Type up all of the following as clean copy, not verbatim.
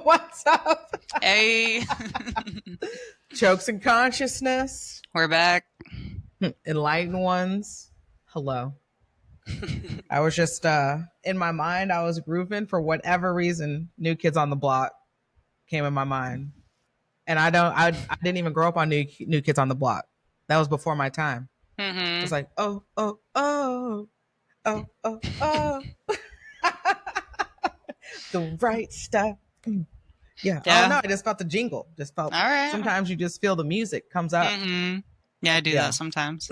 What's up? Hey, Jokes and consciousness. we're back. Enlightened ones. Hello. I was just in my mind, I was grooving for whatever reason. New Kids on the Block came in my mind. And I didn't even grow up on New Kids on the Block. That was before my time. It was like, oh, oh, oh, oh, oh, oh. The right stuff. Yeah. Oh no, I just felt the jingle. Just felt. All right. Sometimes you just feel the music comes up. Yeah, I do that sometimes.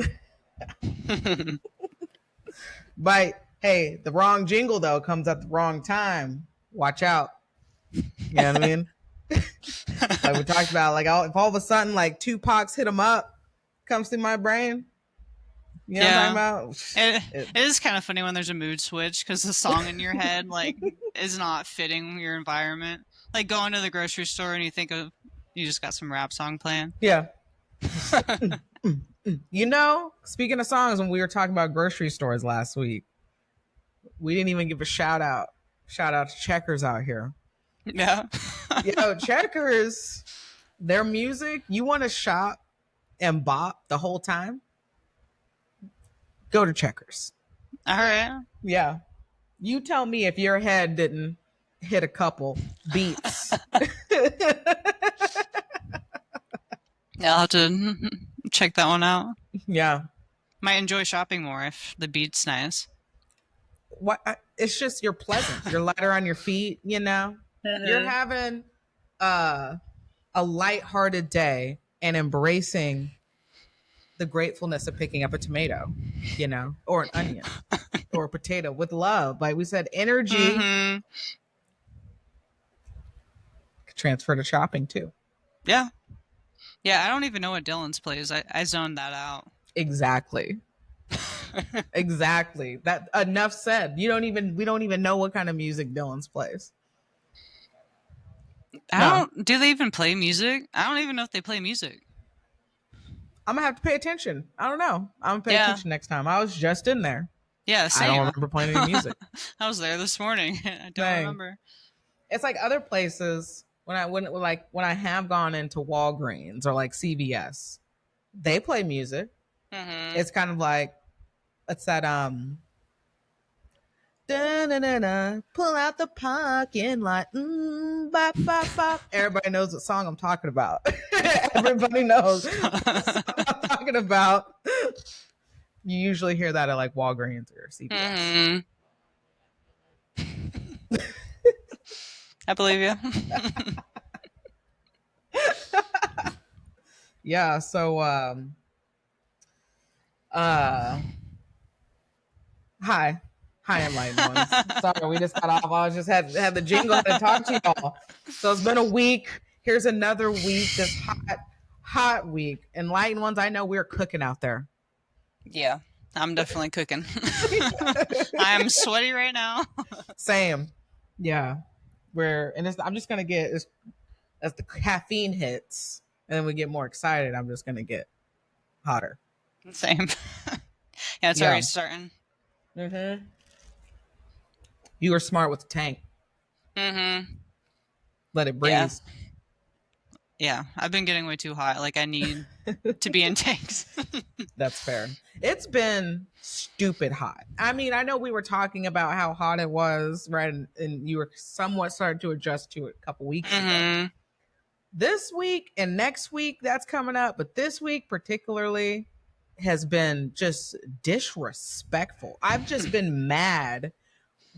But hey, the wrong jingle though comes at the wrong time. Watch out. You know what I mean? Like we talked about, like if all of a sudden like Tupac's hit 'em up comes through my brain. You know what I'm talking about? It is kind of funny when there's a mood switch because the song in your head like is not fitting your environment. Like going to the grocery store and you just got some rap song playing. Yeah. You know, speaking of songs, when we were talking about grocery stores last week, we didn't even give a shout out. Shout out to Checkers out here. Yeah. Yo, Checkers, their music, you want to shop and bop the whole time? Go to Checkers. All right. Yeah. You tell me if your head didn't hit a couple beats. Yeah, I'll have to check that one out. Yeah. Might enjoy shopping more if the beat's nice. What? It's just you're pleasant. You're lighter on your feet, you know? You're having a lighthearted day and embracing the gratefulness of picking up a tomato, you know, or an onion or a potato with love. Like we said, energy could transfer to shopping too. Yeah. Yeah, I don't even know what Dylan's plays. I zoned that out. Exactly. Exactly. That enough said. We don't even know what kind of music Dylan's plays. Do they even play music? I don't even know if they play music. I'm gonna have to pay attention. I don't know. I'm gonna pay attention next time. I was just in there. Yeah, same. I don't remember playing any music. I was there this morning. I don't remember. It's like other places when I have gone into Walgreens or like CVS, they play music. It's kind of like it's that pull out the parking lot. Bop, bop, bop. Everybody knows what song I'm talking about. Everybody knows what song I'm talking about. You usually hear that at like Walgreens or CVS. I believe you. Yeah, so hi, enlightened ones. Sorry, we just got off. I was just had the jingle to talk to y'all. So it's been a week. Here's another week. This hot week. Enlightened ones, I know we're cooking out there. Yeah, I'm definitely cooking. I am sweaty right now. Same. Yeah. I'm just gonna get as the caffeine hits and then we get more excited, I'm just gonna get hotter. Same. Yeah, it's already starting. You were smart with the tank. Let it breathe. Yeah, I've been getting way too hot. Like I need to be in tanks. That's fair. It's been stupid hot. I mean, I know we were talking about how hot it was, right? And you were somewhat starting to adjust to it a couple weeks ago. This week and next week, that's coming up. But this week particularly has been just disrespectful. I've just been mad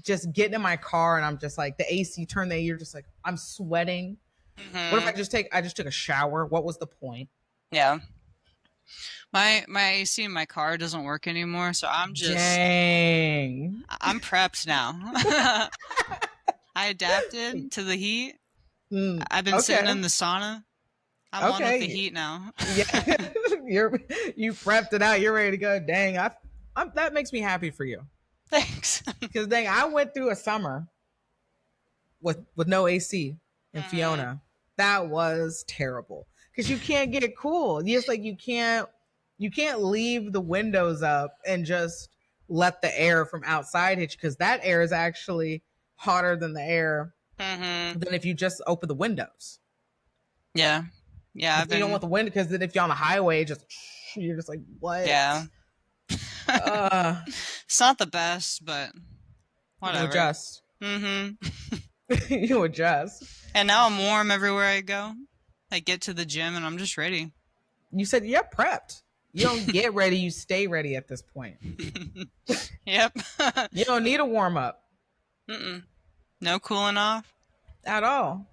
just getting in my car and I'm just like, the AC turned you're just like, I'm sweating. What if I just took a shower? What was the point? Yeah. My AC in my car doesn't work anymore, so I'm just Dang. I'm prepped now. I adapted to the heat. I've been sitting in the sauna. I'm on with the heat now. Yeah. You prepped it out. You're ready to go. Dang, that makes me happy for you. Thanks. Because dang, I went through a summer with no AC in Fiona. That was terrible. Because you can't get it cool. Just like you can't leave the windows up and just let the air from outside hit you, because that air is actually hotter than the air than if you just open the windows. Yeah. Yeah. You don't want the window, because then if you're on the highway, you're just like, what? Yeah. It's not the best, but whatever. You adjust. You adjust. And now I'm warm everywhere I go. I get to the gym and I'm just ready. You said you're prepped. You don't get ready, you stay ready at this point. Yep. You don't need a warm up. No cooling off? At all.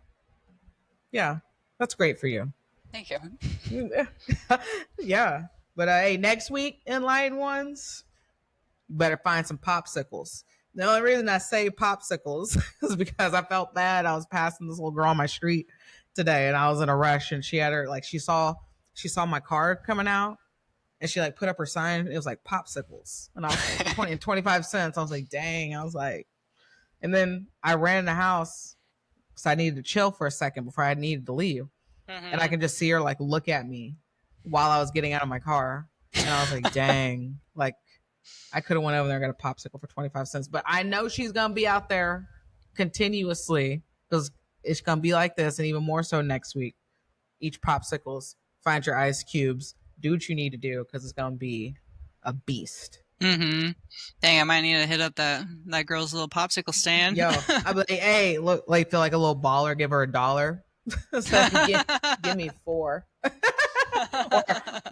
Yeah. That's great for you. Thank you. Yeah. But hey, next week, Enlightened Ones, you better find some popsicles. The only reason I say popsicles is because I felt bad. I was passing this little girl on my street today, and I was in a rush, and she had her, like, she saw my card coming out, and she like put up her sign. It was like popsicles, and I was like 20 and 25 cents. I was like, dang. I was like, and then I ran in the house because I needed to chill for a second before I needed to leave. And I could just see her like look at me while I was getting out of my car. And I was like, dang, like I could have went over there and got a popsicle for 25 cents. But I know she's going to be out there continuously, because it's going to be like this, and even more so next week. Each popsicles, find your ice cubes, do what you need to do, because it's going to be a beast. Dang, I might need to hit up that girl's little popsicle stand. Yo, I'll be like, hey, look, like feel like a little baller, give her $1. So give me 4.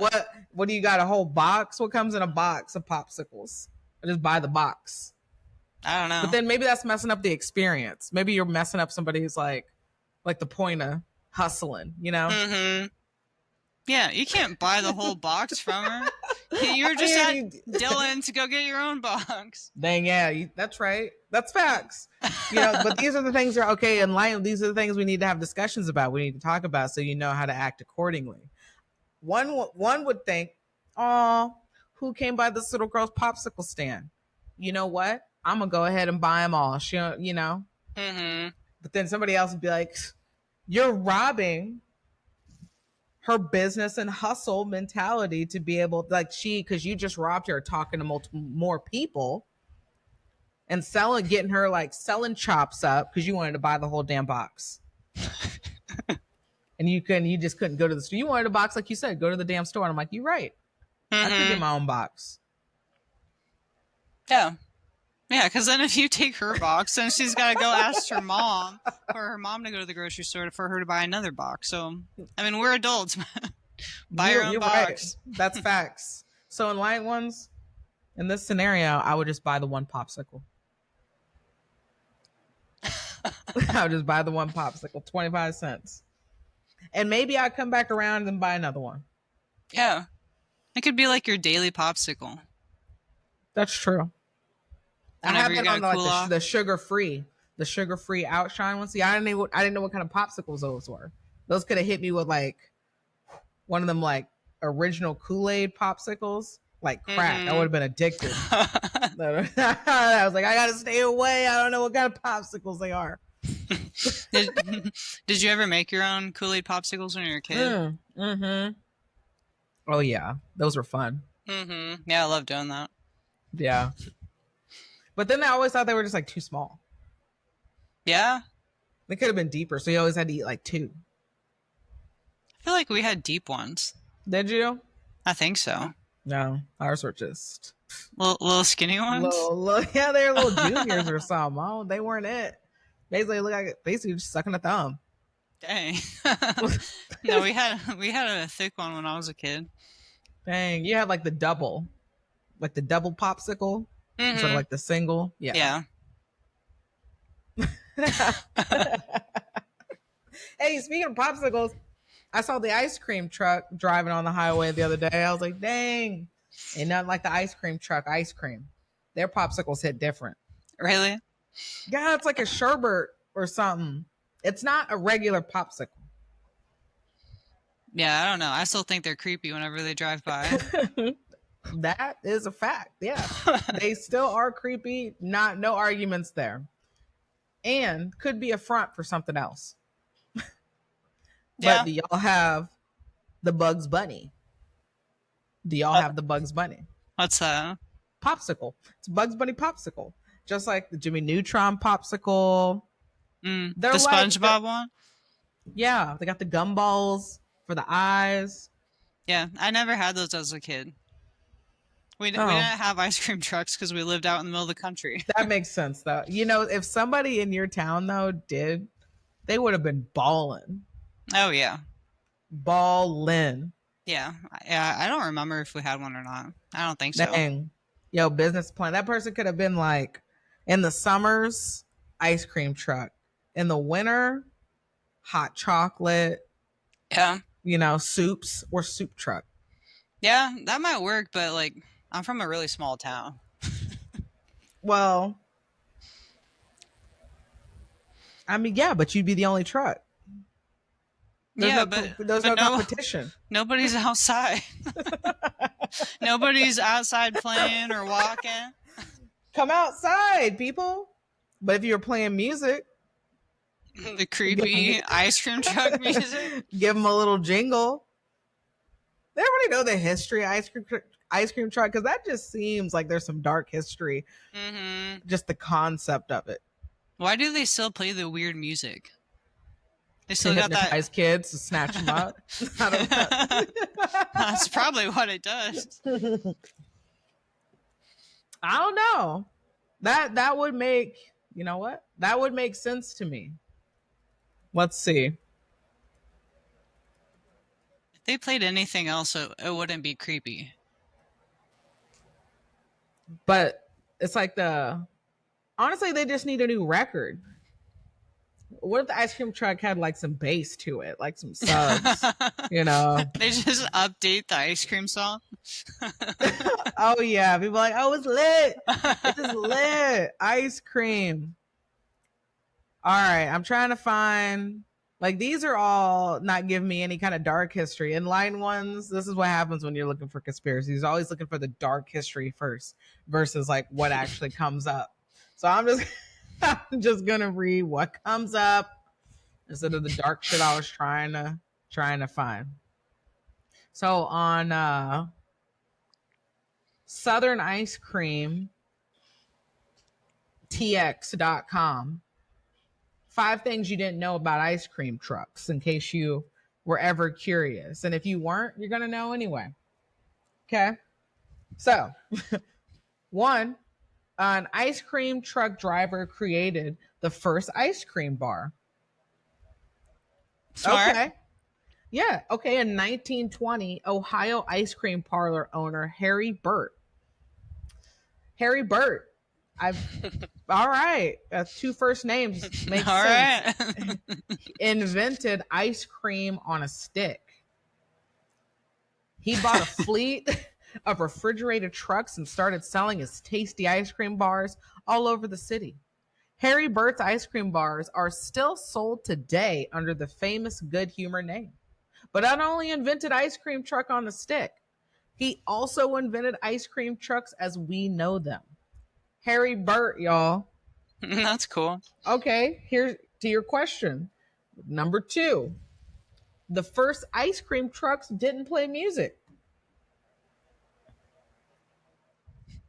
Or what do you got? A whole box? What comes in a box of popsicles? I just buy the box. I don't know. But then maybe that's messing up the experience. Maybe you're messing up somebody's like the point of hustling, you know? Yeah, you can't buy the whole box from her. You're just at Dylan to go get your own box. Dang, yeah, that's right. That's facts. You know, but these are the things that are okay in life. These are the things we need to have discussions about. We need to talk about, so you know how to act accordingly. One would think, oh, who came by this little girl's popsicle stand? You know what? I'm gonna go ahead and buy them all. She, you know. But then somebody else would be like, you're robbing her business and hustle mentality to be able, like, because you just robbed her talking to multiple more people and getting her like selling chops up because you wanted to buy the whole damn box. And you just couldn't go to the store. You wanted a box, like you said, go to the damn store. And I'm like, you're right. I could get my own box. Yeah. Yeah, because then if you take her box, then she's got to go ask her mom for her mom to go to the grocery store for her to buy another box. So, I mean, we're adults. Buy your own box. Right. That's facts. So in Light Ones, in this scenario, I would just buy the one popsicle. I would just buy the one popsicle, 25 cents. And maybe I'd come back around and buy another one. Yeah. It could be like your daily popsicle. That's true. Whenever I have been on like the sugar-free outshine one. See, I didn't know what kind of popsicles those were. Those could have hit me with like one of them like original Kool-Aid popsicles, like crack. I would have been addicted. I was like, I gotta stay away. I don't know what kind of popsicles they are. Did you ever make your own Kool-Aid popsicles when you were a kid? Oh yeah, those were fun. Yeah, I love doing that. Yeah. But then I always thought they were just like too small. Yeah. They could have been deeper, so you always had to eat like 2. I feel like we had deep ones. Did you? I think so. No, ours were just little skinny ones. Yeah, they're little juniors or something. Oh, they weren't it. Basically, look like just sucking a thumb. Dang. No, we had a thick one when I was a kid. Dang, you had like the double popsicle. Instead of like the single. Yeah. Hey, speaking of popsicles, I saw the ice cream truck driving on the highway the other day. I was like, dang. And not like the ice cream truck ice cream. Their popsicles hit different. Really? Yeah, it's like a sherbet or something. It's not a regular popsicle. Yeah, I don't know. I still think they're creepy whenever they drive by. That is a fact. Yeah. They still are creepy. No arguments there. And could be a front for something else. But do y'all have the Bugs Bunny? Do y'all have the Bugs Bunny? What's that? Popsicle. It's Bugs Bunny popsicle. Just like the Jimmy Neutron popsicle. The They're SpongeBob one? Yeah, they got the gumballs for the eyes. Yeah, I never had those as a kid. We didn't have ice cream trucks because we lived out in the middle of the country. That makes sense, though. If somebody in your town, though, did, they would have been balling. Oh, yeah. Ballin'. Yeah. I don't remember if we had one or not. I don't think so. Dang. Yo, business plan. That person could have been like, in the summers, ice cream truck. In the winter, hot chocolate. Yeah. Soups or soup truck. Yeah, that might work, but like, I'm from a really small town. Well, I mean, yeah, but you'd be the only truck. There's no competition. Nobody's outside. Nobody's outside playing or walking. Come outside, people. But if you're playing music, the creepy ice cream truck music, give them a little jingle. They already know the history of ice cream truck, because that just seems like there's some dark history. Just the concept of it. Why do they still play the weird music? They still got that kids to snatch them up. I don't know. That's probably what it does. I don't know. That would make, you know what? That would make sense to me. Let's see. If they played anything else, it wouldn't be creepy. But it's like honestly, they just need a new record. What if the ice cream truck had like some bass to it, like some subs, They just update the ice cream song. Oh yeah, people are like, oh, it's lit. It's just lit. Ice cream. All right, I'm trying to find, like, these are all not giving me any kind of dark history. Enlightened ones, this is what happens when you're looking for conspiracies. You're always looking for the dark history first versus like what actually comes up. So I'm just gonna read what comes up instead of the dark shit I was trying to find. So on Southern Ice Cream TX.com, 5 things you didn't know about ice cream trucks in case you were ever curious. And if you weren't, you're gonna know anyway. Okay. So 1, an ice cream truck driver created the first ice cream bar. Smart. Okay. Yeah. Okay. In 1920, Ohio ice cream parlor owner Harry Burt. All right. 2 first names makes all sense. Right. Invented ice cream on a stick. He bought a fleet of refrigerated trucks and started selling his tasty ice cream bars all over the city. Harry Burt's ice cream bars are still sold today under the famous Good Humor name. But not only invented ice cream truck on a stick, he also invented ice cream trucks as we know them. Harry Burt, y'all. That's cool. Okay, here's to your question. Number 2. The first ice cream trucks didn't play music.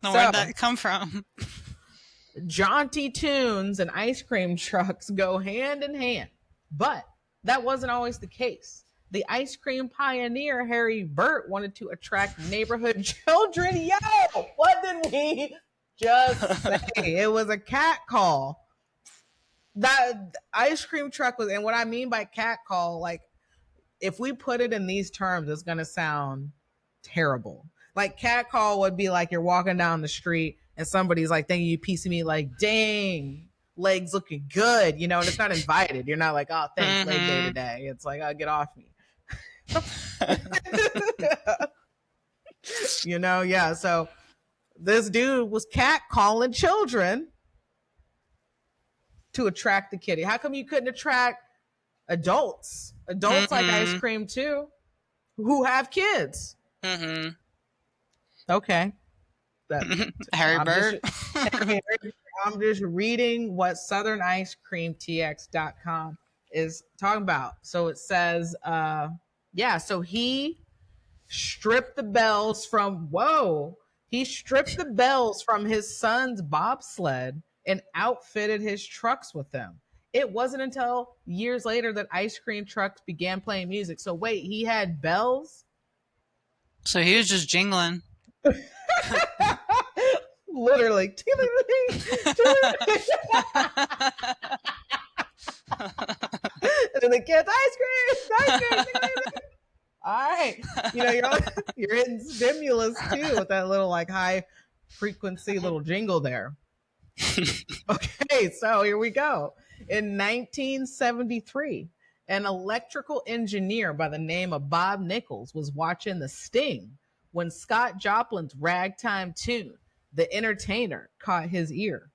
Now, where'd that come from? Jaunty tunes and ice cream trucks go hand in hand. But that wasn't always the case. The ice cream pioneer, Harry Burt, wanted to attract neighborhood children. Yo, what did we just say? It was a cat call. That ice cream truck was, and what I mean by cat call, like, if we put it in these terms, it's going to sound terrible. Like, cat call would be like you're walking down the street and somebody's like, thank you, piece of me, like, dang, legs looking good, and it's not invited. You're not like, oh, thanks, leg day today. It's like, oh, get off me. Yeah. So this dude was cat calling children to attract the kitty. How come you couldn't attract adults? Adults like ice cream too, who have kids. Okay. Harry Burt. I'm just reading what SouthernIceCreamTX.com is talking about. So it says, so he stripped the bells from his son's bobsled and outfitted his trucks with them. It wasn't until years later that ice cream trucks began playing music. So wait, he had bells? So he was just jingling. Literally. And then the kids, ice cream. All right. You're hitting stimulus too with that little like high frequency little jingle there. Okay, so here we go. In 1973, an electrical engineer by the name of Bob Nichols was watching The Sting when Scott Joplin's ragtime tune, The Entertainer, caught his ear.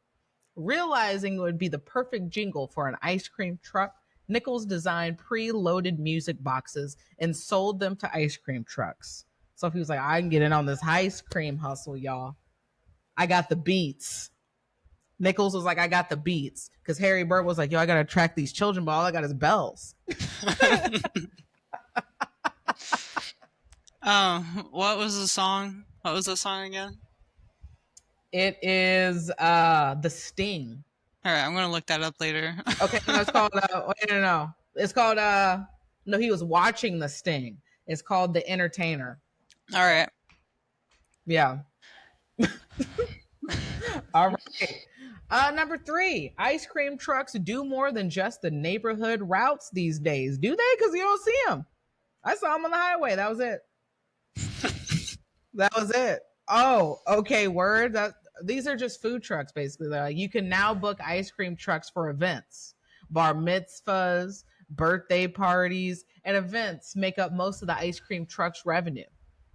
Realizing it would be the perfect jingle for an ice cream truck, Nichols designed pre-loaded music boxes and sold them to ice cream trucks. So he was like, I can get in on this ice cream hustle, y'all. I got the beats. Nichols was like, I got the beats. Because Harry Burt was like, yo, I got to attract these children, but all I got is bells. What was the song? What was the song again? It is The Sting. All right, I'm going to look that up later. Okay, no, it's called, no. It's called, no, he was watching The Sting. It's called The Entertainer. All right. Yeah. All right. Number 3, ice cream trucks do more than just the neighborhood routes these days. Do they? Because you don't see them. I saw them on the highway. That was it. That was it. Oh, okay. Word. These are just food trucks, basically. Like, you can now book ice cream trucks for events. Bar mitzvahs, birthday parties, and events make up most of the ice cream trucks' revenue.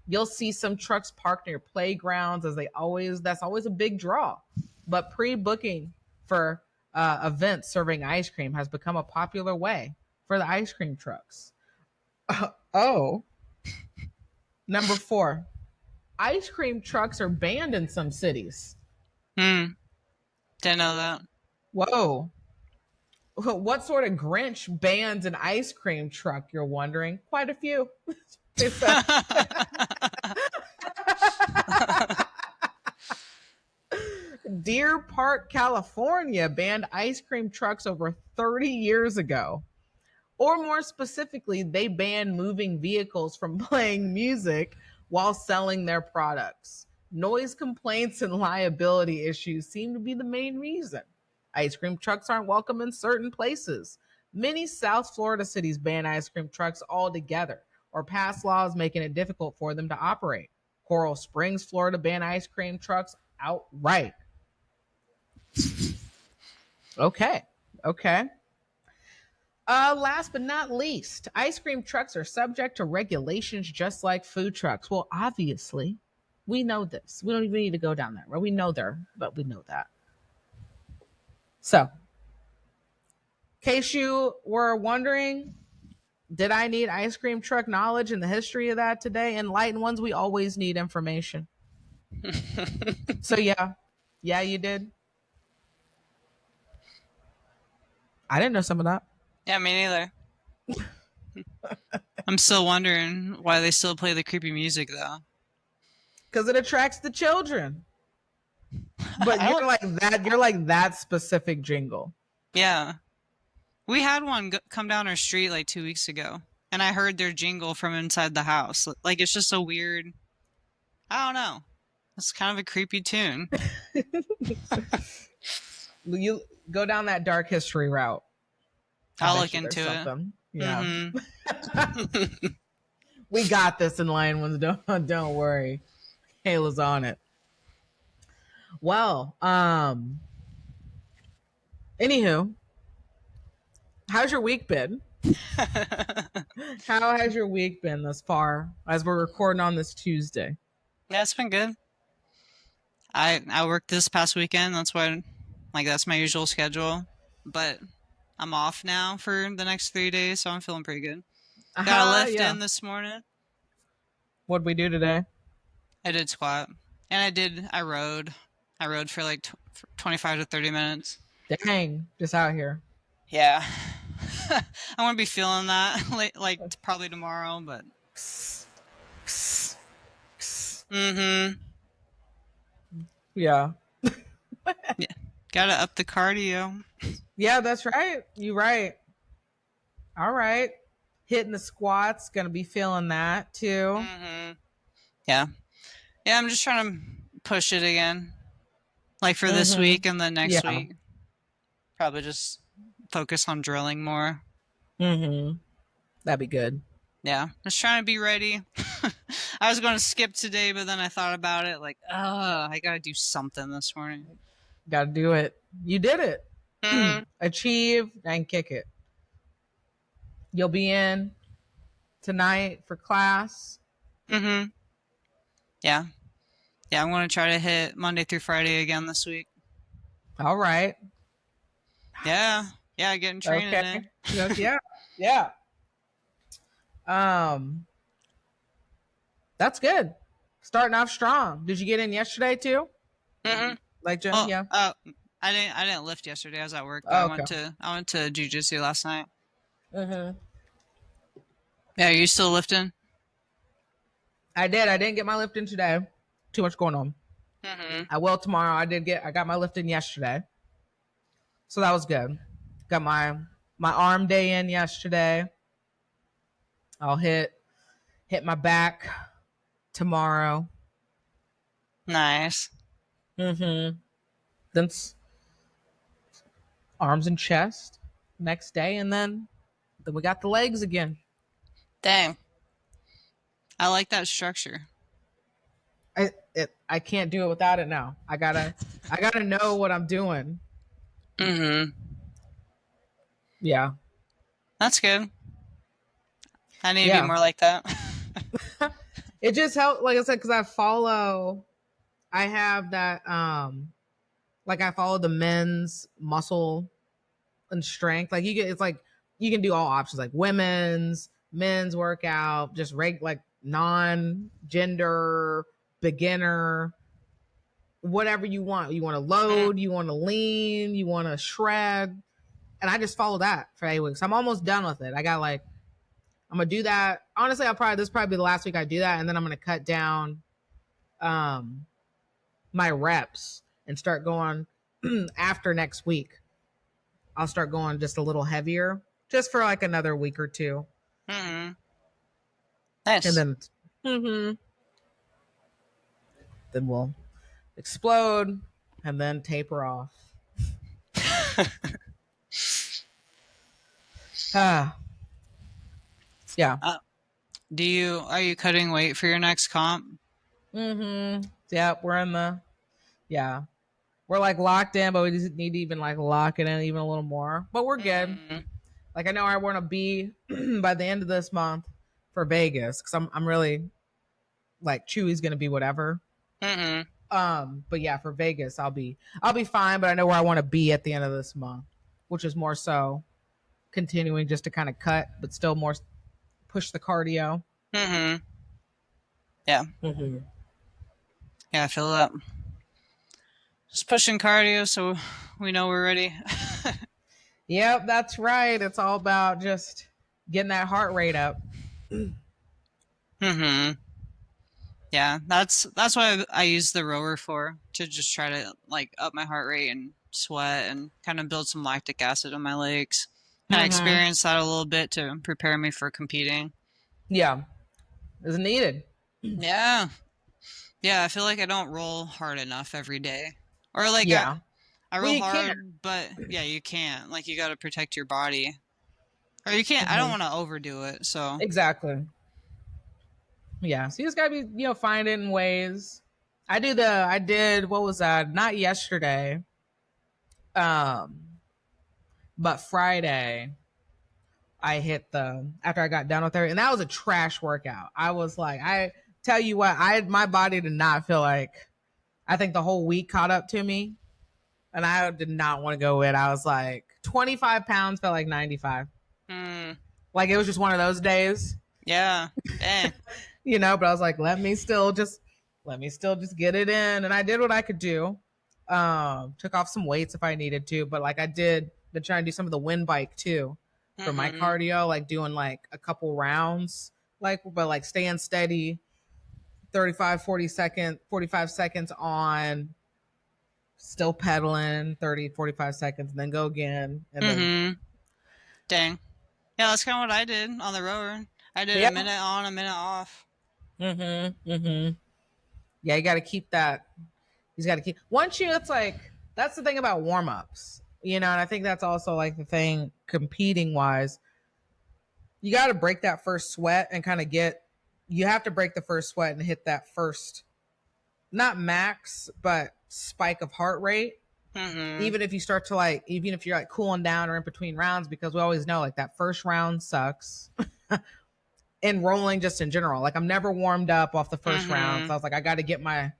You'll see some trucks parked near playgrounds, that's always a big draw. But pre-booking for events serving ice cream has become a popular way for the ice cream trucks. Number 4, ice cream trucks are banned in some cities. Didn't know that. Whoa. What sort of Grinch bans an ice cream truck, you're wondering? Quite a few. Deer Park, California banned ice cream trucks over 30 years ago. Or more specifically, they banned moving vehicles from playing music while selling their products. Noise complaints and liability issues seem to be the main reason. Ice cream trucks aren't welcome in certain places. Many South Florida cities ban ice cream trucks altogether or pass laws making it difficult for them to operate. Coral Springs, Florida banned ice cream trucks outright. Okay. Last but not least, ice cream trucks are subject to regulations just like food trucks. Well, obviously, we know this. We don't even need to go down that road. We know but we know that. So, in case you were wondering, did I need ice cream truck knowledge and the history of that today? Enlightened ones, we always need information. So, yeah, you did. I didn't know some of that. Yeah, me neither. I'm still wondering why they still play the creepy music, though. Because it attracts the children. But you're like that. You're like that specific jingle. Yeah. We had one come down our street like 2 weeks ago, and I heard their jingle from inside the house. Like, it's just a weird, I don't know. It's kind of a creepy tune. You go down that dark history route. I'll look into it. Yeah. Mm-hmm. We got this in line ones. Don't worry. Kayla's on it. Well, anywho, how's your week been? How has your week been thus far as we're recording on this Tuesday? Yeah, it's been good. I worked this past weekend. That's why, that's my usual schedule. But I'm off now for the next 3 days, so I'm feeling pretty good. Got a lift in this morning. What'd we do today? I did squat. And I rode. I rode for 25 to 30 minutes. Dang, just out here. Yeah. I want to be feeling that probably tomorrow, but. Mm-hmm. Yeah. Yeah. Gotta up the cardio. Yeah, that's right. You're right. All right. Hitting the squats, gonna be feeling that too. Yeah. Yeah, I'm just trying to push it again. Like for this week and then next Yeah. week. Probably just focus on drilling more. That'd be good. Yeah. Just trying to be ready. I was going to skip today, but then I thought about it like, I gotta do something this morning. Gotta do it. You did it. Achieve and kick it. You'll be in tonight for class. Yeah. Yeah, I'm going to try to hit Monday through Friday again this week. All right. Yeah. Yeah, getting training in. Yeah. Yeah. Um, that's good. Starting off strong. Did you get in yesterday too? Like Jen? Oh, Yeah. I didn't lift yesterday. I was at work, but Okay. I went to Jiu-Jitsu last night. Mm-hmm. Yeah, are you still lifting? I did. I didn't get my lift in today. Too much going on. I will tomorrow. I got my lift in yesterday. So that was good. Got my arm day in yesterday. I'll hit my back tomorrow. Nice. Then arms and chest next day, and then we got the legs again. Dang. I like that structure. I can't do it without it now. I gotta know what I'm doing. Yeah. That's good. I need to be more like that. It just helped, like I said, because I have that like I follow the men's muscle and strength. Like it's like you can do all options, like women's, men's workout, just like non-gender, beginner, whatever you want. You want to load, you want to lean, you want to shred. And I just follow that for 8 weeks. I'm almost done with it. I got like, I'm gonna do that. Honestly, this probably be the last week I do that, and then I'm gonna cut down my reps and start going after next week. I'll start going just a little heavier, just for like another week or two. Nice. And then then we'll explode and then taper off. Yeah. Are you cutting weight for your next comp? Yeah, we're like locked in, but we just need to even like lock it in even a little more. But we're good. Like I know I want to be by the end of this month for Vegas, because I'm really like Chewy's gonna be whatever. But yeah, for Vegas I'll be fine, but I know where I want to be at the end of this month, which is more so continuing just to kind of cut, but still more push the cardio. Yeah. Yeah, I feel that. Just pushing cardio so we know we're ready. Yep, that's right. It's all about just getting that heart rate up. Yeah, that's what I use the rower for, to just try to like up my heart rate and sweat and kind of build some lactic acid in my legs. Kind of experience that a little bit to prepare me for competing. Yeah, it's needed. Yeah, I feel like I don't roll hard enough every day, or like I roll hard, but yeah, you can't. Like you got to protect your body, or you can't. I don't want to overdo it. So exactly. Yeah, so you just gotta be, finding ways. I did, what was that? Not yesterday, but Friday. I hit after I got done with her, and that was a trash workout. I was like, I tell you what, my body did not feel like. I think the whole week caught up to me, and I did not want to go in. I was like, 25 pounds felt like 95. Like it was just one of those days. Yeah. But I was like, let me still just get it in. And I did what I could do. Took off some weights if I needed to, but like I did been trying to do some of the wind bike too for my cardio, like doing like a couple rounds, but like staying steady, 45 seconds on still pedaling 30, 45 seconds, and then go again. And then, dang. Yeah, that's kind of what I did on the rower. I did yeah. a minute on, a minute off. Yeah, you got to keep that. He's got to keep. Once you, it's like, that's the thing about warm ups, and I think that's also like the thing competing wise. You got to break that first sweat and kind of you have to break the first sweat and hit that first, not max, but spike of heart rate. Even if you start to even if you're like cooling down or in between rounds, because we always know like that first round sucks. And rolling just in general, like I'm never warmed up off the first round, so I was like, I got to get my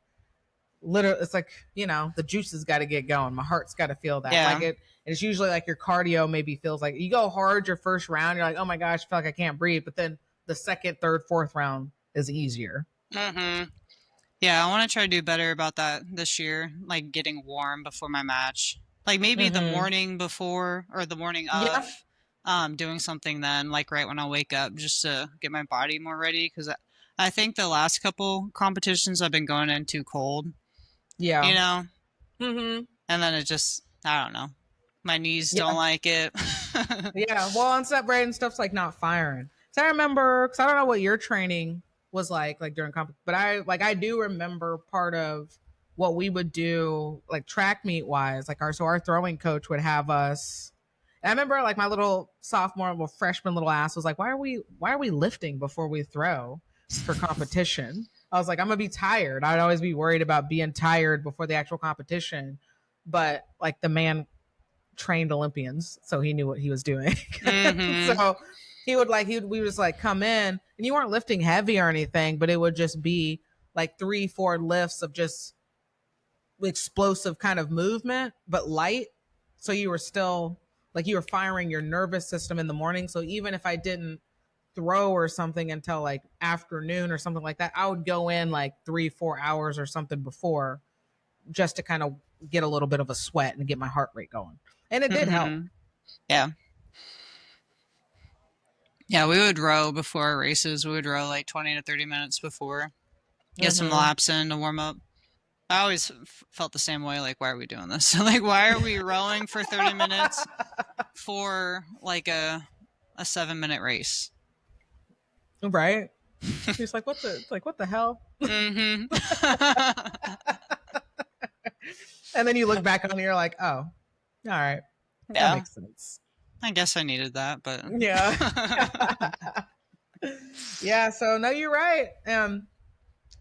it's like the juices got to get going, my heart's got to feel that. Like it's usually like your cardio maybe feels like you go hard your first round, you're like, oh my gosh, I feel like I can't breathe, but then the second, third, fourth round is easier. Yeah, I want to try to do better about that this year, like getting warm before my match. Like maybe the morning before or the morning of, doing something then, like right when I wake up, just to get my body more ready. Because I think the last couple competitions I've been going in too cold. Yeah. And then it just, I don't know. My knees don't like it. Yeah. Well, on separating stuff's like not firing. So I remember, because I don't know what your training was like during but I do remember part of what we would do like track meet wise, like our throwing coach would have us. And I remember like my little sophomore, little freshman little ass was like, why are we lifting before we throw for competition? I was like, I'm gonna be tired. I'd always be worried about being tired before the actual competition. But like the man trained Olympians, so he knew what he was doing. So we just like come in, and you weren't lifting heavy or anything, but it would just be like 3-4 lifts of just explosive kind of movement, but light. So you were still like you were firing your nervous system in the morning. So even if I didn't throw or something until like afternoon or something like that, I would go in like 3-4 hours or something before, just to kind of get a little bit of a sweat and get my heart rate going. And it did help. Yeah. Yeah, we would row before our races. We would row like 20 to 30 minutes before. Get some laps in to warm up. I always felt the same way. Like, why are we doing this? Like, why are we rowing for 30 minutes for like a 7-minute race? Right. He's like, what the hell? And then you look back on it and you're like, oh, all right. That makes sense. I guess I needed that, but yeah. Yeah, so no, you're right. And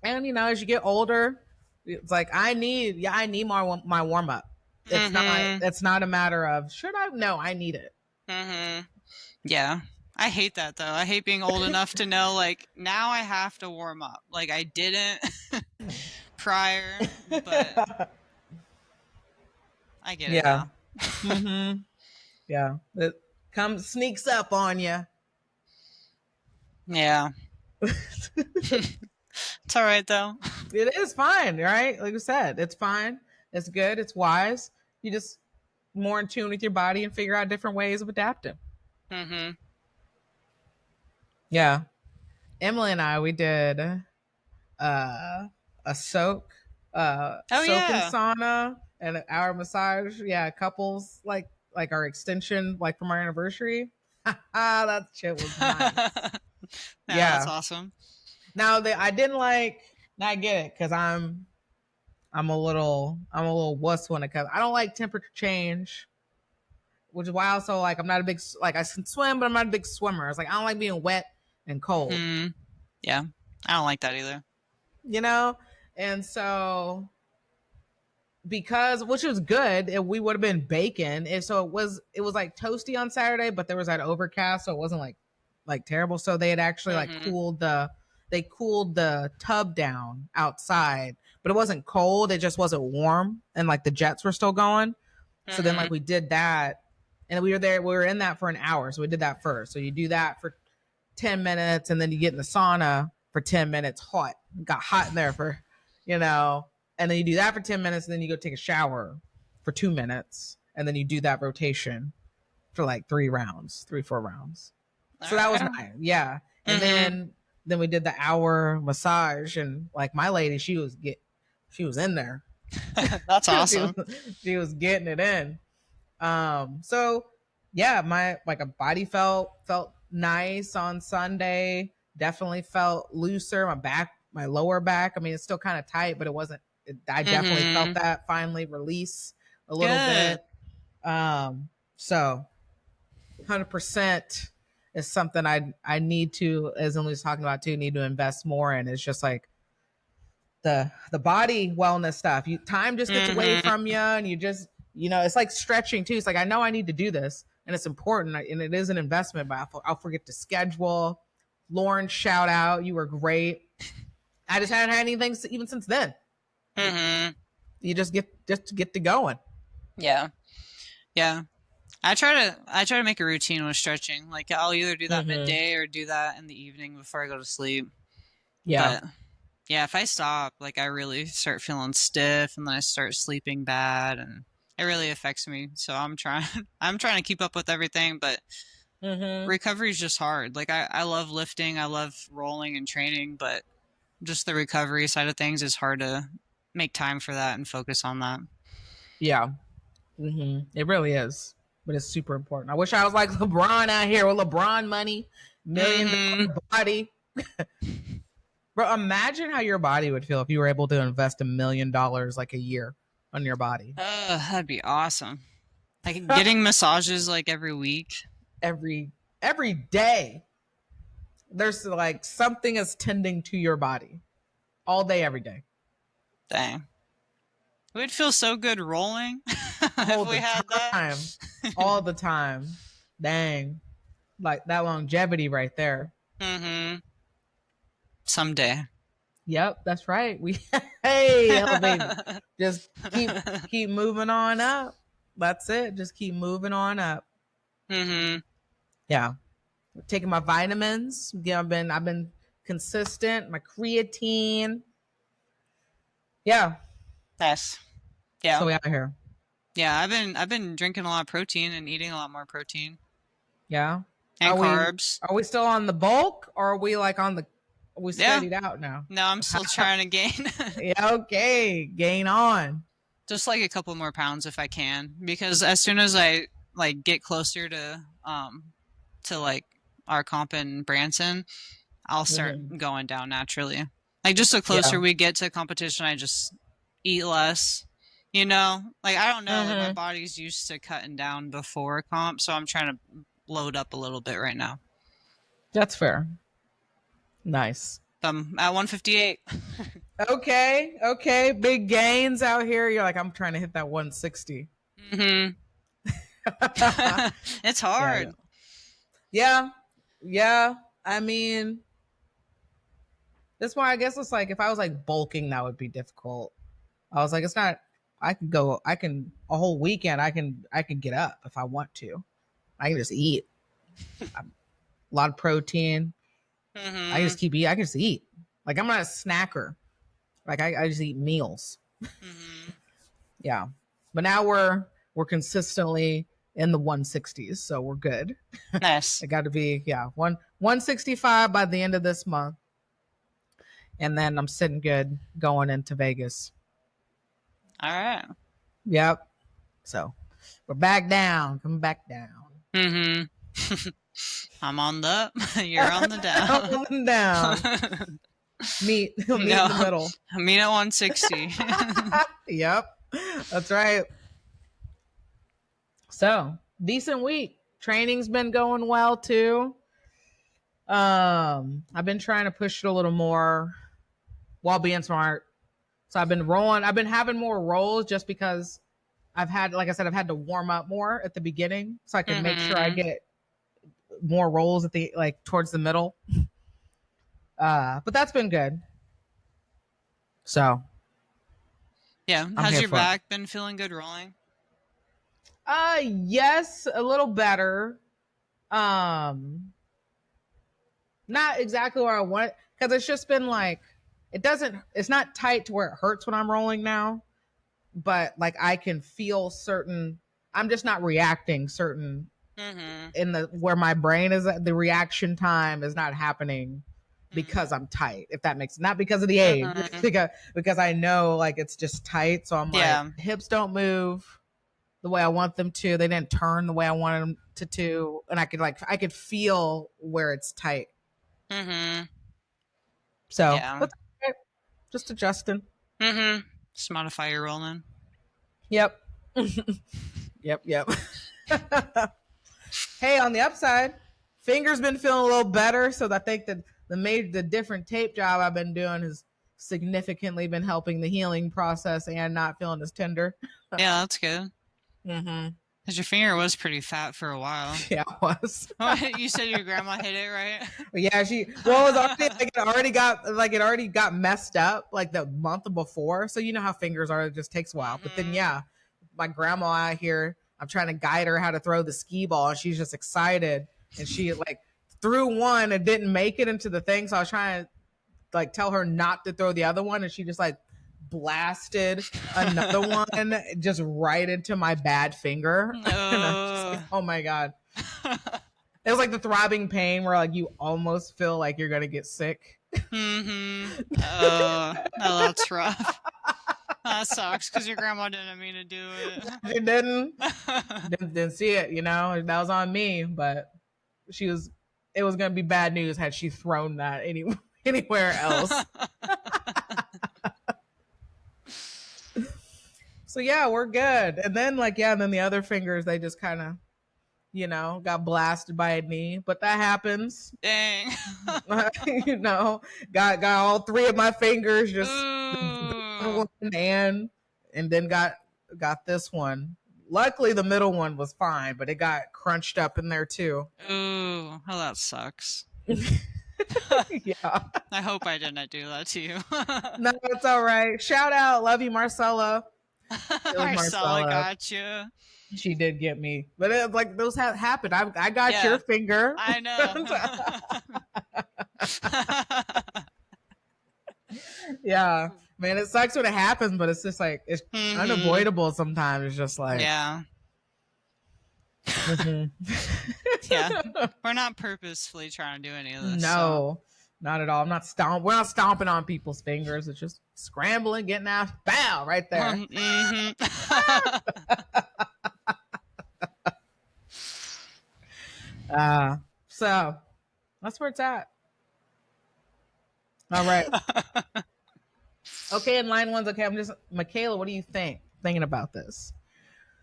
as you get older, it's like I need more my warm up. It's not a matter of should I? No, I need it. Yeah. I hate that though. I hate being old enough to know like now I have to warm up. Like I didn't prior, but I get it now. Yeah. It sneaks up on you. Yeah. It's all right though. It is fine, right? Like I said, it's fine. It's good. It's wise. You just more in tune with your body and figure out different ways of adapting. Yeah. Emily and I, we did a soak, soak and sauna and an hour massage. Yeah, couples like our extension, like from our anniversary. That shit was nice. Yeah, that's awesome. Now I didn't like. Now I get it because I'm a little wuss when it comes. I don't like temperature change, which is why also like I'm not a big I can swim, but I'm not a big swimmer. It's like I don't like being wet and cold. Yeah, I don't like that either. And so because which was good, we would have been bacon. And so it was like toasty on Saturday, but there was that overcast, so it wasn't like terrible. So they had actually like cooled the tub down outside, but it wasn't cold. It just wasn't warm, and like the jets were still going. So then like we did that, and we were in that for an hour. So we did that first. So you do that for 10 minutes, and then you get in the sauna for 10 minutes hot. Got hot in there for, and then you do that for 10 minutes, and then you go take a shower for 2 minutes, and then you do that rotation for like 4 rounds. So that was nice. Yeah. And then we did the hour massage, and like my lady, she was in there. That's awesome. She was getting it in. So yeah, my like a body felt nice on Sunday. Definitely felt looser. My lower back. I mean, it's still kind of tight, but it wasn't. I definitely felt that finally release a little Good. bit. So 100% is something I need to, as Emily's talking about too, need to invest more in. It's just like the body wellness stuff. Time just gets away from you, and you just it's like stretching too. It's like I know I need to do this, and it's important, and it is an investment, but I'll forget to schedule. Lauren, shout out, you were great. I just hadn't had anything even since then. You just get to going. Yeah. I try to make a routine with stretching. Like I'll either do that midday or do that in the evening before I go to sleep. Yeah. But yeah, if I stop, like I really start feeling stiff, and then I start sleeping bad, and it really affects me. So I'm trying to keep up with everything, but recovery is just hard. Like I love lifting, I love rolling and training, but just the recovery side of things is hard to make time for that and focus on that. Yeah. It really is, but it's super important. I wish I was like LeBron out here with LeBron money, $1 million body. Bro, imagine how your body would feel if you were able to invest $1 million like a year on your body. That'd be awesome. Like getting massages like every week. Every day. There's like something is tending to your body all day, every day. Dang. It would feel so good rolling if we had that. All the time. Dang. Like that longevity right there. Someday. Yep, that's right. Hey, baby. Just keep moving on up. That's it. Just keep moving on up. Yeah. Taking my vitamins. Yeah, I've been consistent. My creatine. Yeah. Nice. Yeah. So we out here. Yeah, I've been drinking a lot of protein and eating a lot more protein. Yeah. And carbs. Are we still on the bulk, or are we like on the? Are we steadied out now? No, I'm still trying to gain. Yeah. Okay. Gain on. Just like a couple more pounds if I can, because as soon as I like get closer to like our comp in Branson, I'll start going down naturally. Like just the closer we get to competition, I just eat less. Like I don't know, like my body's used to cutting down before comp, so I'm trying to load up a little bit right now. That's fair. Nice. I'm at 158. Okay. Big gains out here. You're like, I'm trying to hit that 160. It's hard. Yeah. I mean, that's why I guess it's like if I was like bulking, that would be difficult. I was like, it's not. I can a whole weekend. I can get up if I want to. I can just eat a lot of protein. I just keep eating. I can just eat. Like I'm not a snacker. Like I just eat meals. Yeah, but now we're consistently in the 160s, so we're good. Nice. It got to be 165 by the end of this month, and then I'm sitting good going into Vegas. All right. Yep. So we're back down. Coming back down. I'm on the up. You're on the down. I'm on the down. Meet in the middle. Meet at 160. Yep. That's right. So decent week. Training's been going well too. I've been trying to push it a little more while being smart. So I've been rolling. I've been having more rolls just because I've had, like I said, I've had to warm up more at the beginning so I can make sure I get more rolls at the towards the middle. But that's been good. So yeah, has your back been feeling good rolling? Yes, a little better. Not exactly where I want it, because it's just been like it's not tight to where it hurts when I'm rolling now, but like I can feel certain, I'm just not reacting certain in the where my brain is at, the reaction time is not happening because I'm tight, if that makes, not because of the age, because I know like it's just tight. So I'm like, hips don't move the way I want them to. They didn't turn the way I wanted them to. And I could feel where it's tight. So that's it. Just adjusting. Just modify your roll then. Yep. Yep. Hey, on the upside, finger's been feeling a little better. So I think that the different tape job I've been doing has significantly been helping the healing process and not feeling as tender. Yeah, that's good. Because your finger was pretty fat for a while. Yeah, it was. You said your grandma hit it, right? Yeah, it was already, it already got messed up like the month before. So you know how fingers are, it just takes a while. But then my grandma out here, I'm trying to guide her how to throw the skee ball, and she's just excited. And she like threw one and didn't make it into the thing. So I was trying to like tell her not to throw the other one, and she just like blasted another one just right into my bad finger. And I was just like, oh my God. It was like the throbbing pain where like you almost feel like you're gonna get sick. Oh, that's rough. That sucks because your grandma didn't mean to do it. She didn't see it, you know. That was on me, but it was gonna be bad news had she thrown that anywhere else. So yeah, we're good. And then then the other fingers, they just kind of, you know, got blasted by a knee, but that happens. Dang. You know, got all three of my fingers just and then got this one. Luckily the middle one was fine, but it got crunched up in there too. Ooh, well, that sucks. Yeah. I hope I didn't do that to you. No, it's all right. Shout out, love you, Marcella. Marcella got you. She did get me, but it, like those have happened. I got your finger. I know. Yeah, man, it sucks when it happens, but it's just like it's unavoidable sometimes. It's just like yeah. We're not purposefully trying to do any of this. No, not at all. We're not stomping on people's fingers. It's just scrambling, getting out, bow, right there. So that's where it's at. All right. Okay, in line ones. Okay, Michaela, what do you thinking about this?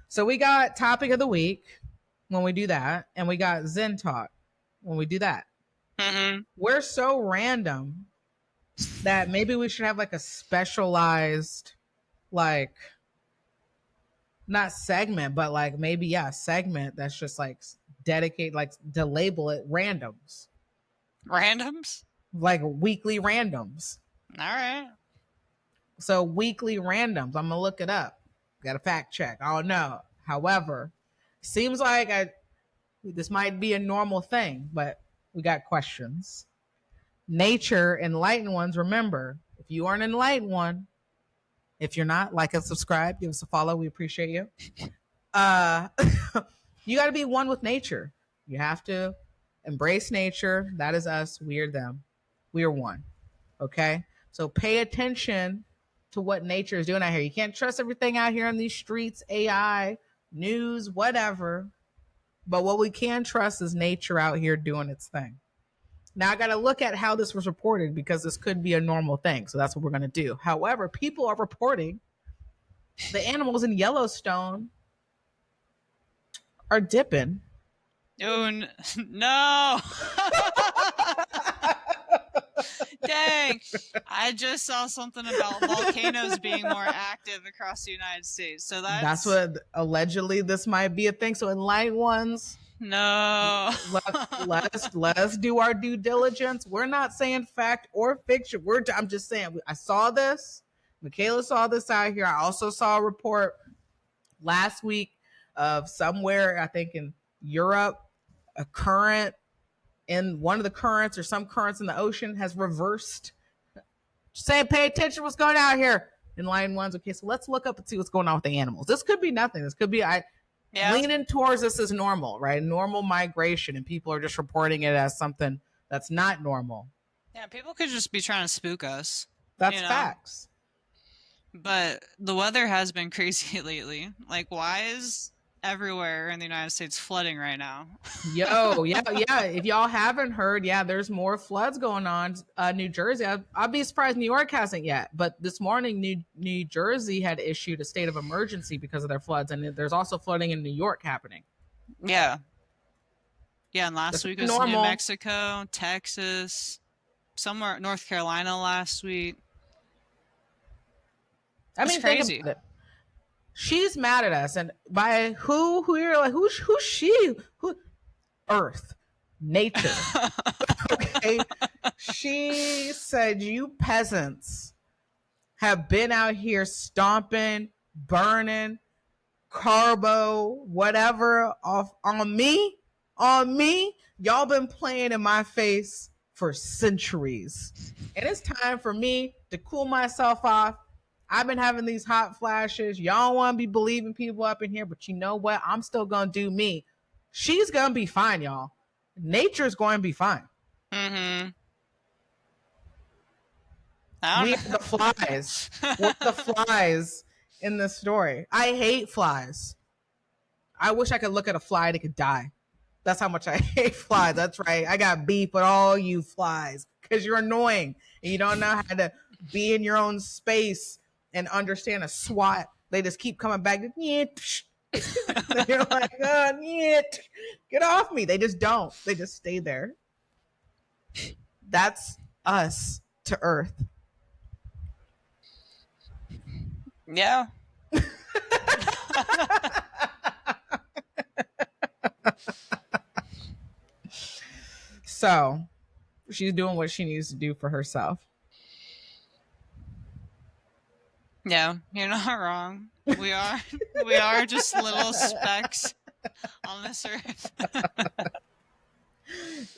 So we got topic of the week when we do that, and we got Zen talk when we do that. We're so random that maybe we should have like a specialized, like, not segment, but like maybe segment that's just like dedicated, like to label it randoms. Like weekly randoms. All right. So weekly randoms. I'm gonna look it up. Got to fact check. I don't know. However, seems like this might be a normal thing, but we got questions. Nature, enlightened ones. Remember, if you are an enlightened one, if you're not, like and subscribe, give us a follow. We appreciate you. You got to be one with nature. You have to embrace nature. That is us. We are them. We are one. Okay? So pay attention to what nature is doing out here. You can't trust everything out here on these streets, AI, news, whatever. But what we can trust is nature out here doing its thing. Now I got to look at how this was reported because this could be a normal thing. So that's what we're going to do. However, people are reporting the animals in Yellowstone are dipping. Oh, no. Dang. I just saw something about volcanoes being more active across the United States. So that's what allegedly this might be a thing. So enlightened ones, no. Let us do our due diligence. We're not saying fact or fiction. I'm just saying I saw this. Michaela saw this out here. I also saw a report last week of somewhere, I think in Europe, a current in one of the currents or some currents in the ocean has reversed. Just saying, pay attention to what's going on here. Enlightened ones. Okay, so let's look up and see what's going on with the animals. This could be nothing. This could be leaning towards this as normal, right? Normal migration, and people are just reporting it as something that's not normal. Yeah, people could just be trying to spook us. That's facts. But the weather has been crazy lately. Like, why is everywhere in the United States flooding right now? Yo, yeah. If y'all haven't heard, there's more floods going on. New Jersey, I'd be surprised New York hasn't yet. But this morning, New Jersey had issued a state of emergency because of their floods, and there's also flooding in New York happening. Yeah. Yeah, and last That's week was normal. New Mexico, Texas, somewhere North Carolina last week. I mean, think about it. She's mad at us, and by who you're like, who's she? Who? Earth, nature. Okay, she said you peasants have been out here stomping, burning, carbo, whatever off on me. Y'all been playing in my face for centuries, and it's time for me to cool myself off. I've been having these hot flashes. Y'all want to be believing people up in here, but you know what? I'm still gonna do me. She's gonna be fine, y'all. Nature's going to be fine. Mm-hmm. We are the flies. We're the flies in this story. I hate flies. I wish I could look at a fly that could die. That's how much I hate flies. That's right. I got beef with all you flies because you're annoying and you don't know how to be in your own space and understand a SWAT. They just keep coming back. You're like, get off me. They just don't. They just stay there. That's us to Earth. Yeah. So she's doing what she needs to do for herself. Yeah, you're not wrong. We are just little specks on this earth.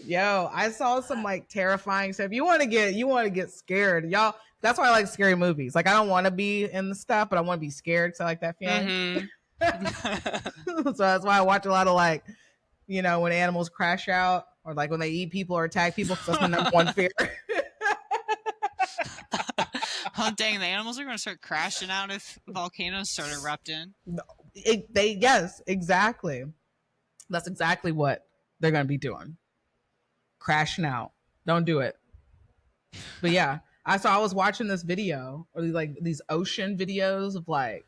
Yo, I saw some like terrifying stuff. You want to get scared, y'all. That's why I like scary movies. Like I don't want to be in the stuff, but I want to be scared because I like that feeling. Mm-hmm. So that's why I watch a lot of like, when animals crash out or like when they eat people or attack people. Because that's my number one fear. Oh dang! The animals are going to start crashing out if volcanoes start erupting. Yes, exactly. That's exactly what they're going to be doing. Crashing out. Don't do it. But yeah, I was watching this video or like these ocean videos of like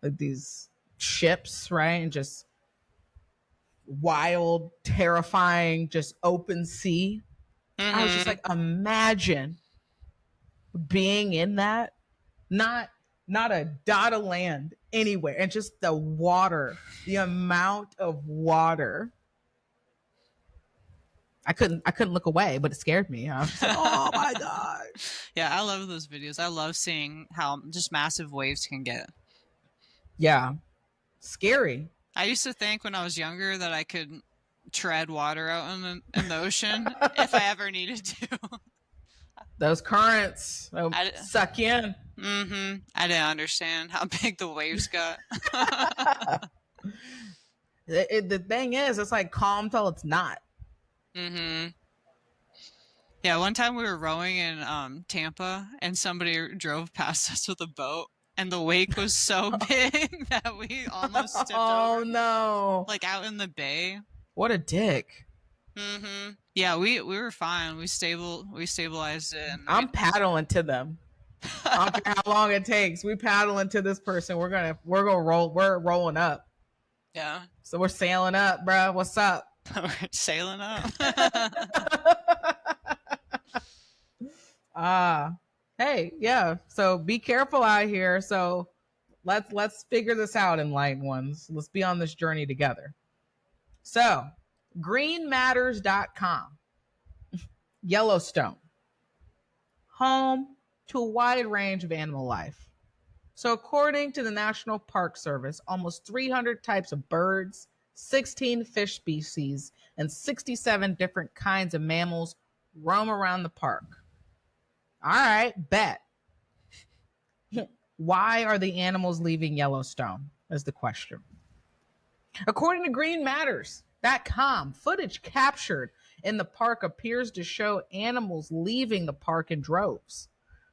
these ships, right? And just wild, terrifying, just open sea. Mm-hmm. I was just like, imagine being in that, not a dot of land anywhere, and just the water, the amount of water. I couldn't look away, but it scared me. I was just like, oh my god. Yeah, I love those videos. I love seeing how just massive waves can get. Yeah. Scary. I used to think when I was younger that I could tread water out in the ocean if I ever needed to. Those currents suck in. Mm-hmm. I didn't understand how big the waves got. The thing is, it's like calm till it's not. Mm-hmm. Yeah, one time we were rowing in Tampa and somebody drove past us with a boat and the wake was so big that we almost tipped over. Oh no. Like out in the bay. What a dick. Mm-hmm. Yeah, we were fine. We stabilized it. And I'm paddling to them. I don't care how long it takes. We paddling to this person. We're gonna roll. We're rolling up. Yeah. So we're sailing up, bro. What's up? We're sailing up. Hey, yeah. So be careful out here. So let's figure this out, enlightened ones. Let's be on this journey together. So greenmatters.com. Yellowstone. Home to a wide range of animal life. So according to the National Park Service, almost 300 types of birds, 16 fish species, and 67 different kinds of mammals roam around the park. All right, bet. Why are the animals leaving Yellowstone is the question. According to greenmatters.com, footage captured in the park appears to show animals leaving the park in droves.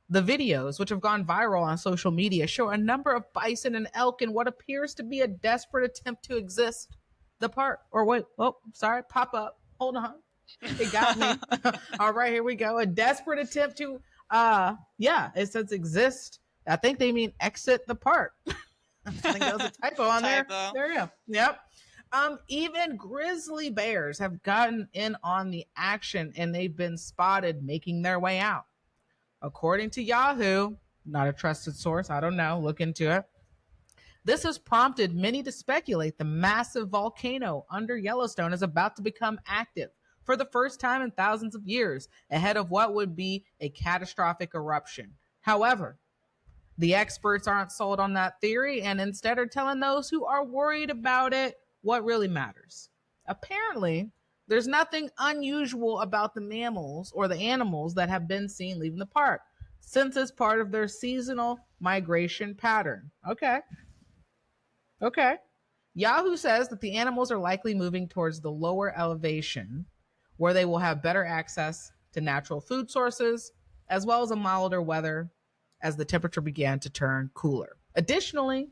The videos, which have gone viral on social media, show a number of bison and elk in what appears to be a desperate attempt to exist the park. Or wait, oh, sorry, pop up. Hold on. It got me. All right, here we go. A desperate attempt to, it says exist. I think they mean exit the park. I think that was a typo on there. There you go. Yep. Even grizzly bears have gotten in on the action and they've been spotted making their way out. According to Yahoo, not a trusted source, I don't know, look into it. This has prompted many to speculate the massive volcano under Yellowstone is about to become active for the first time in thousands of years, ahead of what would be a catastrophic eruption. However, the experts aren't sold on that theory and instead are telling those who are worried about it what really matters. Apparently, there's nothing unusual about the mammals or the animals that have been seen leaving the park, since it's part of their seasonal migration pattern. Okay. Yahoo says that the animals are likely moving towards the lower elevation, where they will have better access to natural food sources, as well as a milder weather as the temperature began to turn cooler. Additionally,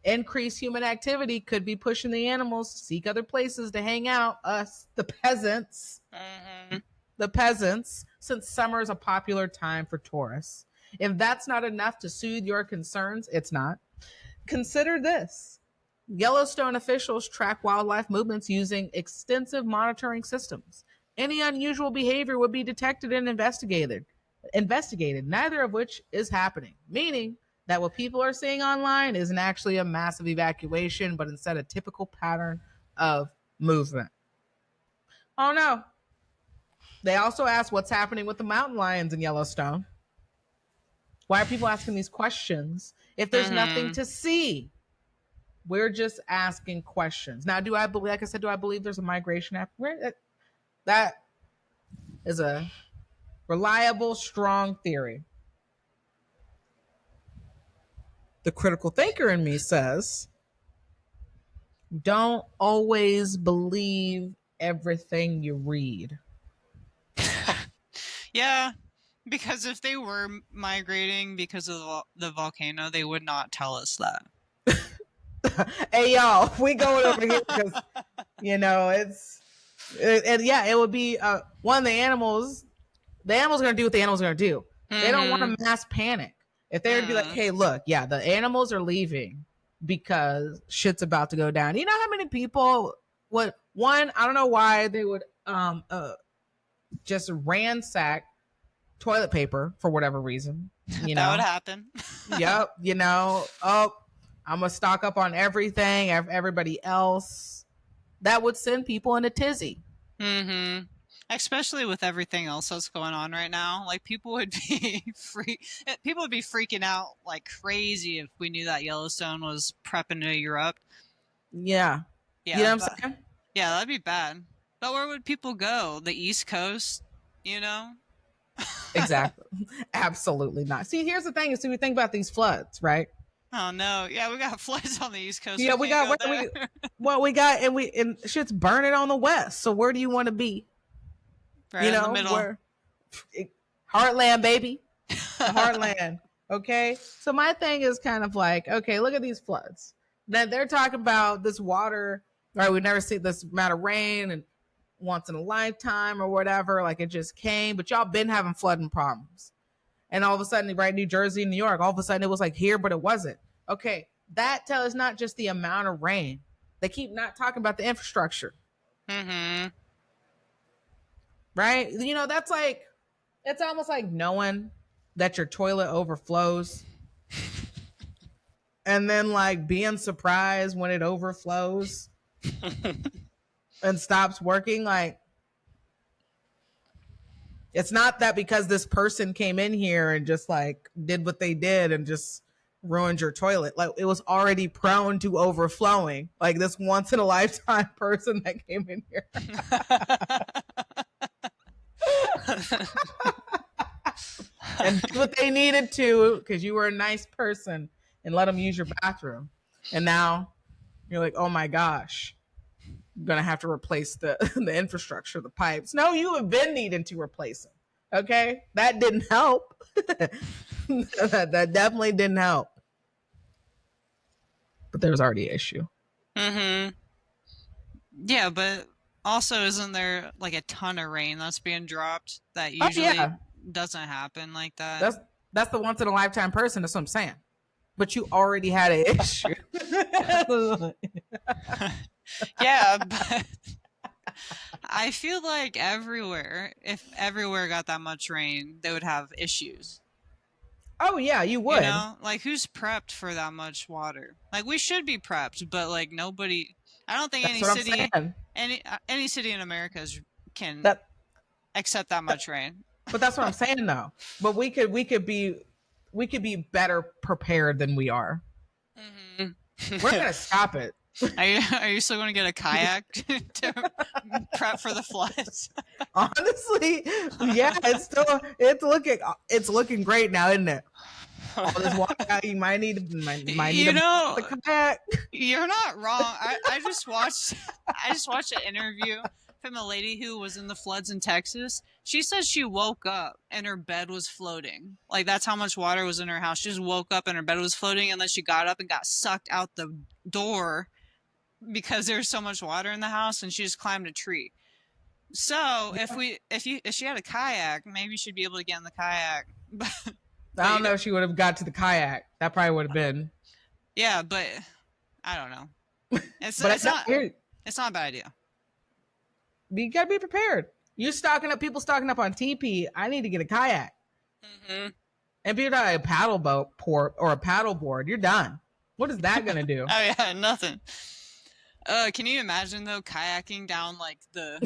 increased human activity could be pushing the animals to seek other places to hang out, us, the peasants. The peasants, since summer is a popular time for tourists. If that's not enough to soothe your concerns, it's not. Consider this. Yellowstone officials track wildlife movements using extensive monitoring systems. Any unusual behavior would be detected and investigated, neither of which is happening, meaning that what people are seeing online isn't actually a massive evacuation, but instead a typical pattern of movement. Oh no. They also asked what's happening with the mountain lions in Yellowstone. Why are people asking these questions if there's nothing to see? We're just asking questions. Now, do I believe, like I said, do I believe there's a migration app? That is a reliable, strong theory. The critical thinker in me says, don't always believe everything you read. Yeah, because if they were migrating because of the volcano, they would not tell us that. Hey, y'all, we going over here because, it would be one, the animals are going to do what the animals are going to do. They don't want a mass panic. If they would be like, hey, look, yeah, the animals are leaving because shit's about to go down. You know how many people would, one, I don't know why they would just ransack toilet paper for whatever reason. That would happen. Yep. I'm going to stock up on everything, everybody else. That would send people in a tizzy. Especially with everything else that's going on right now. Like, people would be freaking out like crazy if we knew that Yellowstone was prepping to erupt. Yeah. You know what I'm saying? Yeah, that'd be bad. But where would people go? The East Coast, Exactly. Absolutely not. See, here's the thing. We think about these floods, right? Oh no! Yeah, we got floods on the East Coast. Yeah, we got and shit's burning on the West. So where do you want to be? Right in the middle. Where Heartland, baby, the Heartland. Okay, so my thing is kind of like, okay, look at these floods. Then they're talking about this water, right? We've never seen this amount of rain and once in a lifetime or whatever. Like, it just came, but y'all been having flooding problems. And all of a sudden, right, New Jersey, New York, all of a sudden it was like here, but it wasn't. Okay, that tells not just the amount of rain. They keep not talking about the infrastructure. Right? That's like, it's almost like knowing that your toilet overflows and then like being surprised when it overflows and stops working. Like, it's not that because this person came in here and just like did what they did and just ruined your toilet. Like, it was already prone to overflowing. Like, this once in a lifetime person that came in here. And did what they needed to because you were a nice person and let them use your bathroom. And now you're like, oh my gosh, gonna have to replace the the infrastructure, the pipes. No, you have been needing to replace them. Okay, that didn't help. that definitely didn't help. But there was already an issue. Yeah, but also isn't there like a ton of rain that's being dropped that usually doesn't happen like that? That's the once in a lifetime person. That's what I'm saying. But you already had an issue. Yeah, but I feel like if everywhere got that much rain, they would have issues. Oh yeah, you would. You know, like who's prepped for that much water? Like we should be prepped, but like nobody. I don't think any city in America can accept that much rain. But that's what I'm saying though. But we could be better prepared than we are. We're gonna stop it. Are you still going to get a kayak to prep for the floods? Honestly, yeah, it's looking great now, isn't it? All this water, you might need the kayak. You're not wrong. I just watched an interview from a lady who was in the floods in Texas. She says she woke up and her bed was floating. Like that's how much water was in her house. She just woke up and her bed was floating, and then she got up and got sucked out the door because there was so much water in the house, and she just climbed a tree. So if she had a kayak, maybe she'd be able to get in the kayak. I don't know if she would have got to the kayak. That probably would have been. Yeah, but I don't know. It's not a bad idea. You gotta be prepared. People stocking up on TP. I need to get a kayak. And people got a paddle boat or a paddle board. You're done. What is that gonna do? Oh yeah, nothing. Can you imagine though kayaking down like the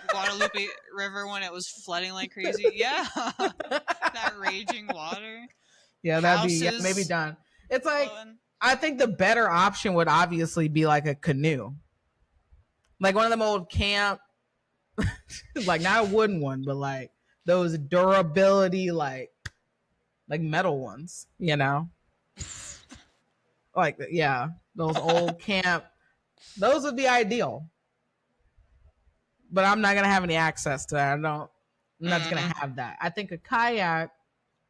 Guadalupe River when it was flooding like crazy? Yeah, that raging water. Yeah, that'd be maybe done. It's like I think the better option would obviously be like a canoe, like one of them old camp, like not a wooden one, but like those durability like metal ones, you know, like yeah, those old camp. Those would be ideal. But I'm not gonna have any access to that. I'm not just gonna have that. I think a kayak,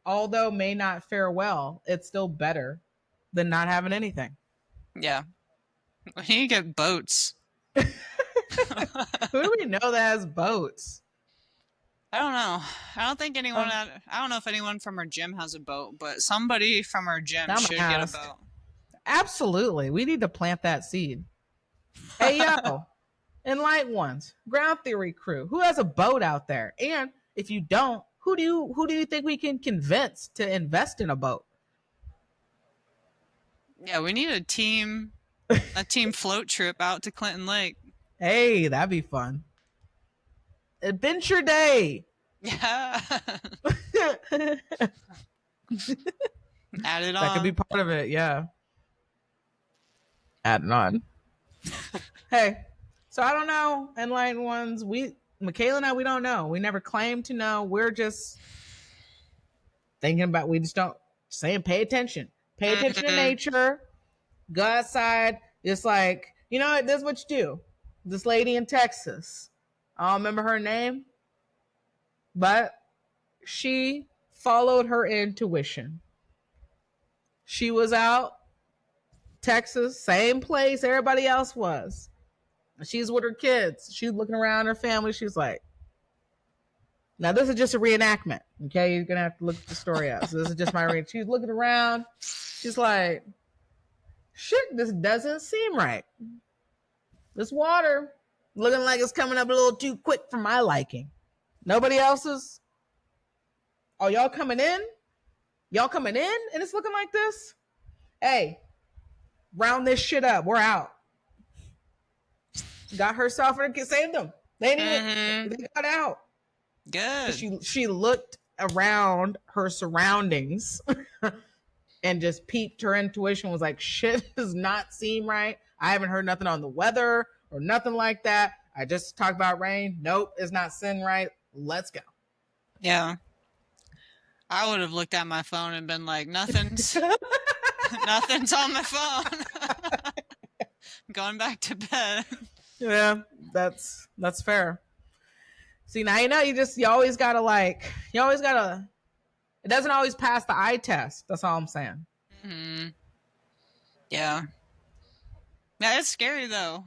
although may not fare well, it's still better than not having anything. Yeah. We need to get boats. Who do we know that has boats? I don't know. I don't know if anyone from our gym has a boat, but somebody from our gym should get a boat. Absolutely. We need to plant that seed. Hey, yo, Enlightened Ones, Ground Theory crew, who has a boat out there? And if you don't, who do you think we can convince to invest in a boat? Yeah, we need a team float trip out to Clinton Lake. Hey, that'd be fun. Adventure Day. Yeah. Add it on. That could be part of it, yeah. Add it on. Hey, so I don't know, Enlightened Ones. Michaela and I, we don't know. We never claimed to know. We're just thinking about. We just don't saying. Pay attention. Pay attention to nature. Go outside. It's like, you know what? This is what you do. This lady in Texas. I don't remember her name, but she followed her intuition. She was out Texas, same place everybody else was. She's with her kids. She's looking around her family. She's like, now this is just a reenactment. Okay, you're gonna have to look the story out. So this is just my reenactment. She's looking around. She's like, shit, this doesn't seem right. This water looking like it's coming up a little too quick for my liking. Nobody else's. Oh, y'all coming in? Y'all coming in? And it's looking like this? Hey, round this shit up. We're out. Got herself and saved them. They got out. Good. She looked around her surroundings and just peeped. Her intuition was like, shit does not seem right. I haven't heard nothing on the weather or nothing like that. I just talked about rain. Nope, it's not sitting right. Let's go. Yeah. I would have looked at my phone and been like, nothing's nothing's on my phone. Going back to bed. Yeah. That's fair. See, now you know you always gotta it doesn't always pass the eye test. That's all I'm saying. Mm-hmm. Yeah. Yeah, it's scary though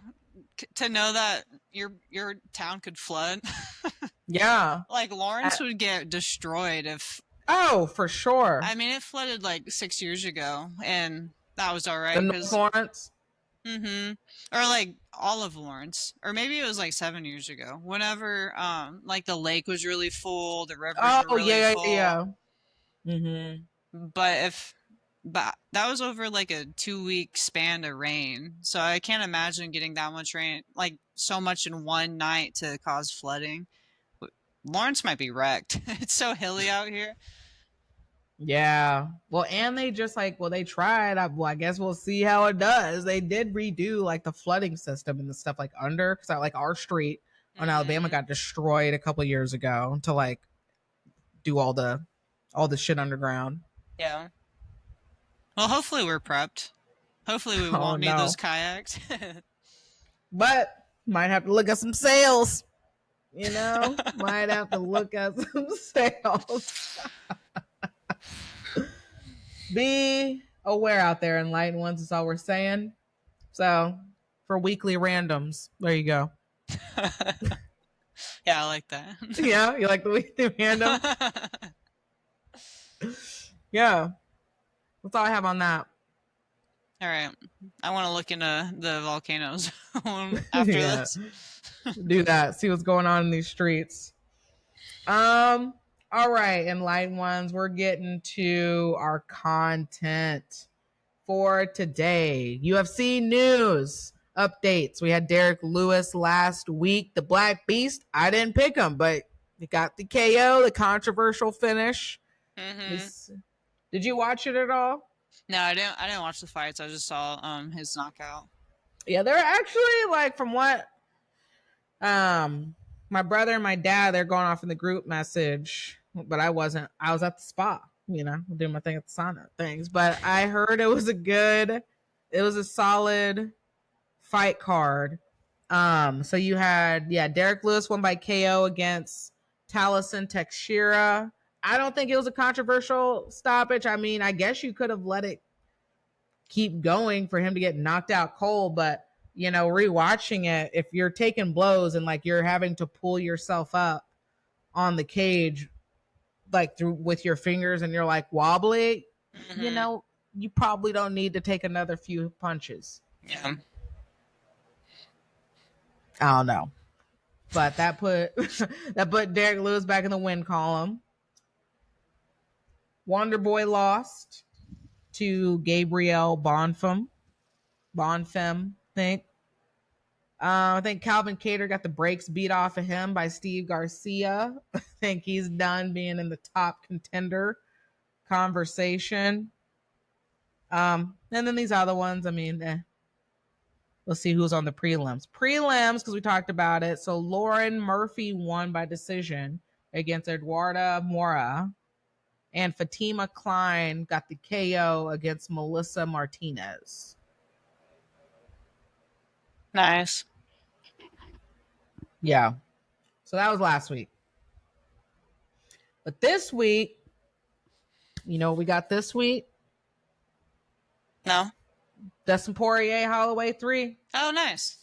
to know that your town could flood. Yeah. Like Lawrence would get destroyed if. Oh, for sure. I mean, it flooded like 6 years ago, and that was all The right North because. Lawrence. Mm-hmm. Or like all of Lawrence, or maybe it was like 7 years ago. Whenever like the lake was really full, the rivers were Oh really yeah, full. yeah. Mm-hmm. But that was over like a 2-week span of rain, so I can't imagine getting that much rain, like so much in one night to cause flooding. Lawrence might be wrecked. It's so hilly out here. Yeah. Well, and they just they tried. I guess we'll see how it does. They did redo like the flooding system and the stuff like under because like our street on Alabama got destroyed a couple years ago to like do all the shit underground. Yeah. Well, hopefully we're prepped. Hopefully we Oh won't need no. those kayaks. But might have to look at some sales. You know, might have to look at some sales. Be aware out there, enlightened ones, is all we're saying. So, for weekly randoms, there you go. Yeah, I like that. Yeah, you like the weekly random? Yeah. That's all I have on that. All right. I want to look into the volcanoes after this. Do that. See what's going on in these streets. All right, enlightened ones, we're getting to our content for today. UFC news updates. We had Derek Lewis last week, the Black Beast. I didn't pick him, but he got the KO, the controversial finish. Mm-hmm. Did you watch it at all? No, I didn't watch the fights. I just saw his knockout. Yeah, they're actually like from what my brother and my dad, they're going off in the group message, but I wasn't. I was at the spa, doing my thing at the sauna things. But I heard it was a solid fight card. So you had Derek Lewis won by KO against Taliesin Teixeira. I don't think it was a controversial stoppage. I mean, I guess you could have let it keep going for him to get knocked out cold, but rewatching it, if you're taking blows and like you're having to pull yourself up on the cage like through with your fingers and you're like wobbly, you probably don't need to take another few punches. Yeah. I don't know. But that put Derek Lewis back in the win column. Wonder Boy lost to Gabriel Bonfim, I think Calvin Kattar got the brakes beat off of him by Steve Garcia. I think he's done being in the top contender conversation. And then these other ones, I mean, we'll see who's on the prelims. Because we talked about it. So Lauren Murphy won by decision against Eduarda Mora. And Fatima Klein got the KO against Melissa Martinez. Nice. Yeah. So that was last week. But this week, what we got this week? No. Dustin Poirier, Holloway 3. Oh, nice.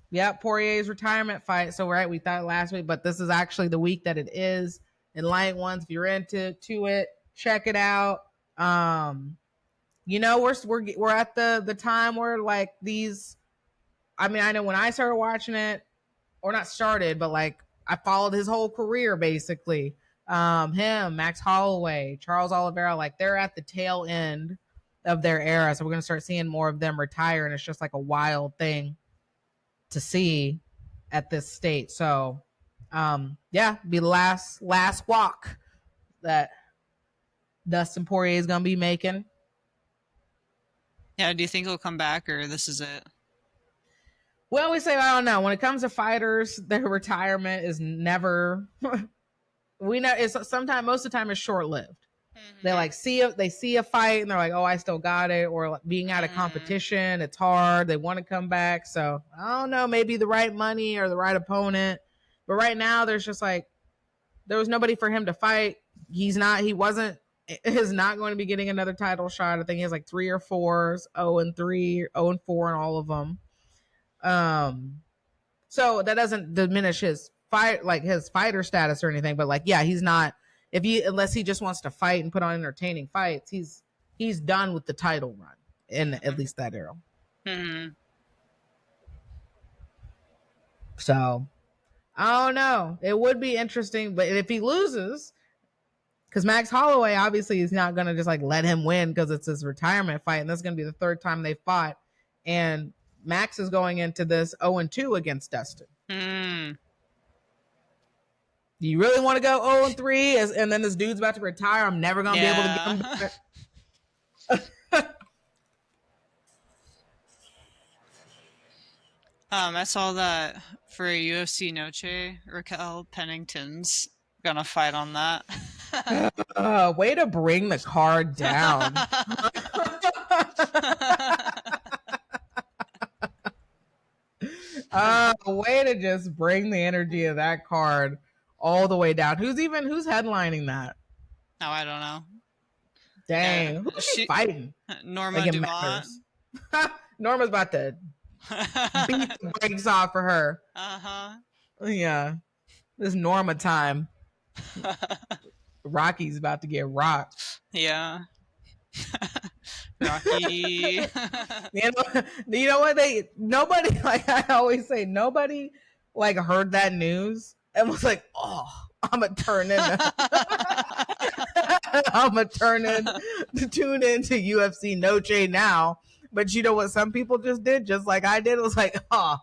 Yeah, Poirier's retirement fight. So, right, we thought last week, but this is actually the week that it is. Enlightened ones, if you're into it, check it out. We're at the time where like these. I mean, I know when I started watching it, or not started, but like I followed his whole career basically. Him, Max Holloway, Charles Oliveira, like they're at the tail end of their era. So we're gonna start seeing more of them retire, and it's just like a wild thing to see at this state. So be the last walk that Dustin Poirier is gonna be making. Yeah, do you think he'll come back or this is it? Well, we say I don't know. When it comes to fighters, their retirement is never. We know it's sometimes most of the time it's short lived. They like see a fight and they're like, oh, I still got it. Or like being out of competition, it's hard. They want to come back. So I don't know, maybe the right money or the right opponent. But right now there's just like, there was nobody for him to fight. Is not going to be getting another title shot. I think he has like 3 or 4s, 0-3, 0-4 in all of them. So that doesn't diminish his fighter status or anything, but like, yeah, he's not, unless he just wants to fight and put on entertaining fights, he's done with the title run in at least that era. So I don't know. It would be interesting, but if he loses, because Max Holloway obviously is not going to just like let him win because it's his retirement fight, and this is going to be the 3rd time they fought, and Max is going into this 0-2 against Dustin. Do you really want to go 0-3 and then this dude's about to retire? I'm never going to be able to get him back. I saw that for UFC Noche, Raquel Pennington's gonna fight on that. Way to bring the card down. Way to just bring the energy of that card all the way down. Who's headlining that? No, I don't know. Dang, who's she fighting? Norma Dumont. Norma's about to beat the brakes off for her. Yeah, this Norma time. Rocky's about to get rocked. Yeah. Rocky. You know what? Nobody, like I always say, nobody like heard that news and was like, oh, I'm gonna tune into UFC Noche now. But you know what some people just did, just like I did? It was like, oh,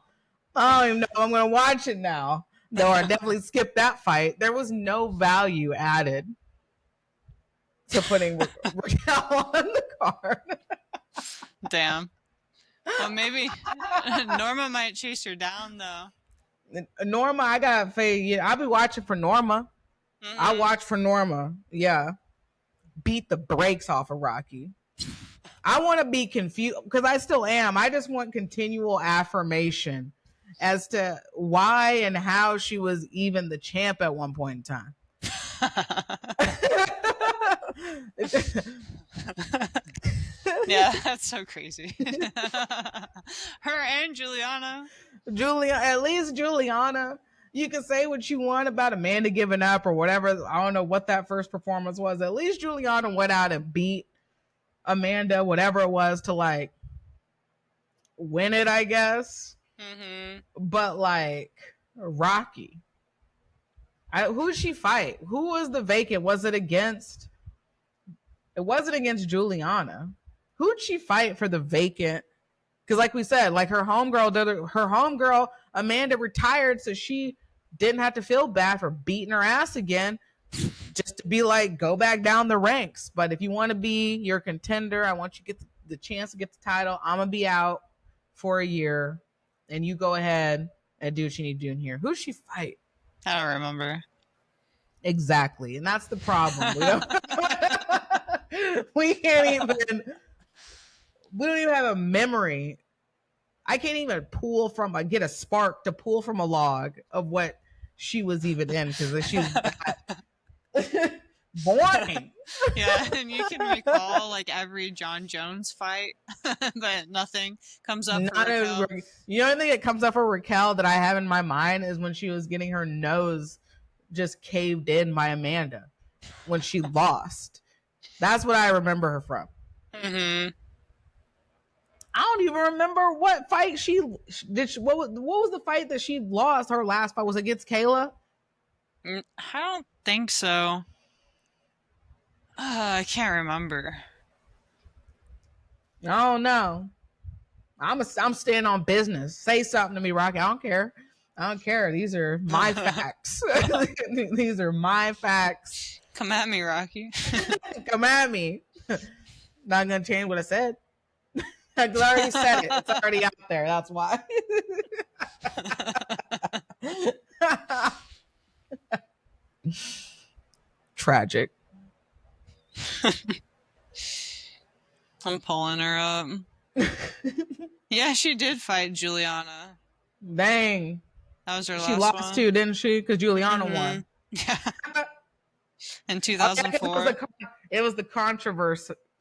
I don't even know if I'm gonna watch it now. Though I definitely skipped that fight. There was no value added to putting Raquel on the card. Damn. Well, maybe Norma might chase her down though. Norma, I gotta say, yeah, I'll be watching for Norma. I watch for Norma. Yeah, beat the brakes off of Rocky. I want to be confused because I still am. I just want continual affirmation as to why and how she was even the champ at one point in time. Yeah, that's so crazy. Her and Juliana. At least Juliana. You can say what you want about Amanda giving up or whatever. I don't know what that first performance was. At least Juliana went out and beat Amanda, whatever it was, to like win it, I guess. But like Rocky, who did she fight? Who was the vacant? Was it against? It wasn't against Juliana. Who'd she fight for the vacant? Because like we said, like her homegirl Amanda retired, so she didn't have to feel bad for beating her ass again, just to be like, go back down the ranks. But if you want to be your contender, I want you to get the chance to get the title. I'm gonna be out for a year, and you go ahead and do what you need to do in here. Who'd she fight? I don't remember. Exactly, and that's the problem. We can't even. We don't even have a memory. I can't even get a spark to pull from a log of what she was even in because she's boring. Yeah, and you can recall like every John Jones fight, but nothing comes up. The only thing that comes up for Raquel that I have in my mind is when she was getting her nose just caved in by Amanda when she lost. That's what I remember her from. I don't even remember what fight she did. What was the fight that she lost? Her last fight was against Kayla. I don't think so. I can't remember. I don't know. I'm staying on business. Say something to me, Rocky. I don't care. These are my facts. These are my facts. Come at me, Rocky. Come at me. Not gonna change what I said. I already said it. It's already out there. That's why. Tragic. I'm pulling her up. Yeah, she did fight Juliana. Dang. That was her She last lost one. too, didn't she? Because Juliana won. Yeah. In Oh, 2004. yeah, it was the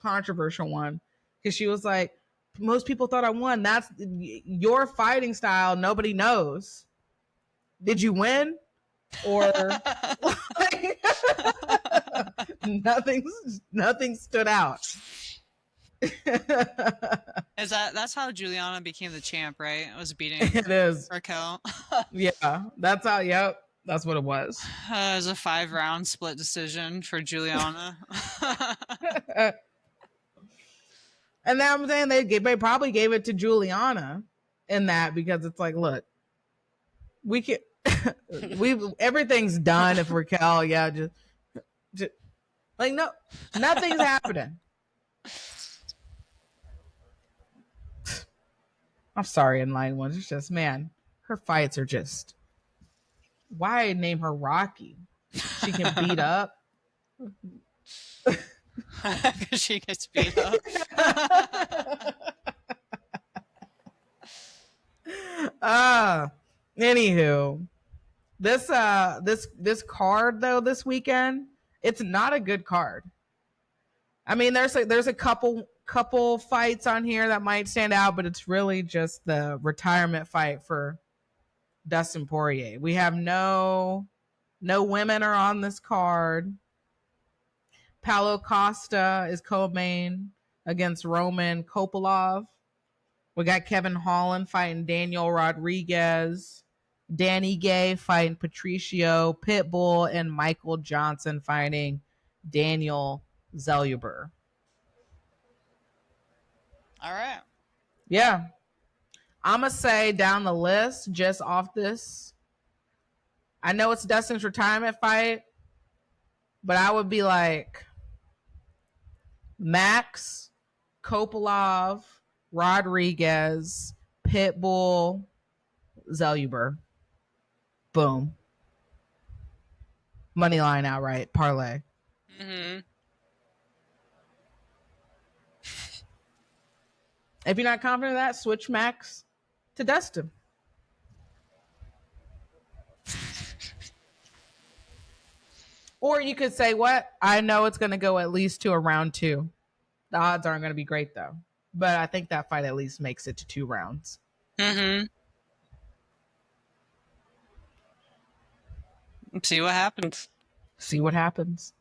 controversial one. Because she was like, most people thought I won. That's your fighting style. Nobody knows. Did you win? Or nothing stood out. That's how Juliana became the champ, right? It was beating It is. Raquel. Yeah, that's how. Yep, that's what it was. It was a 5-round split decision for Juliana. And then I'm saying they probably gave it to Juliana in that because it's like, look, we can everything's done if Raquel, yeah, just like no, nothing's happening. I'm sorry, in line ones. It's just, man, her fights are just. Why name her Rocky? She can beat up. Because she gets beat up. Anywho, this card though this weekend, it's not a good card. I mean, there's a couple fights on here that might stand out, but it's really just the retirement fight for Dustin Poirier. We have no women are on this card. Paulo Costa is co-main against Roman Kopylov. We got Kevin Holland fighting Daniel Rodriguez. Danny Gay fighting Patricio Pitbull, and Michael Johnson fighting Daniel Zellhuber. All right. Yeah. I'm going to say down the list, just off this, I know it's Dustin's retirement fight, but I would be like Max, Kopylov, Rodriguez, Pitbull, Zellhuber. Boom. Money line outright. Parlay. Mm-hmm. If you're not confident of that, switch Max to Dustin. Or you could say, what? I know it's going to go at least to a round 2. The odds aren't going to be great, though. But I think that fight at least makes it to 2 rounds. Mm-hmm. See what happens. See what happens.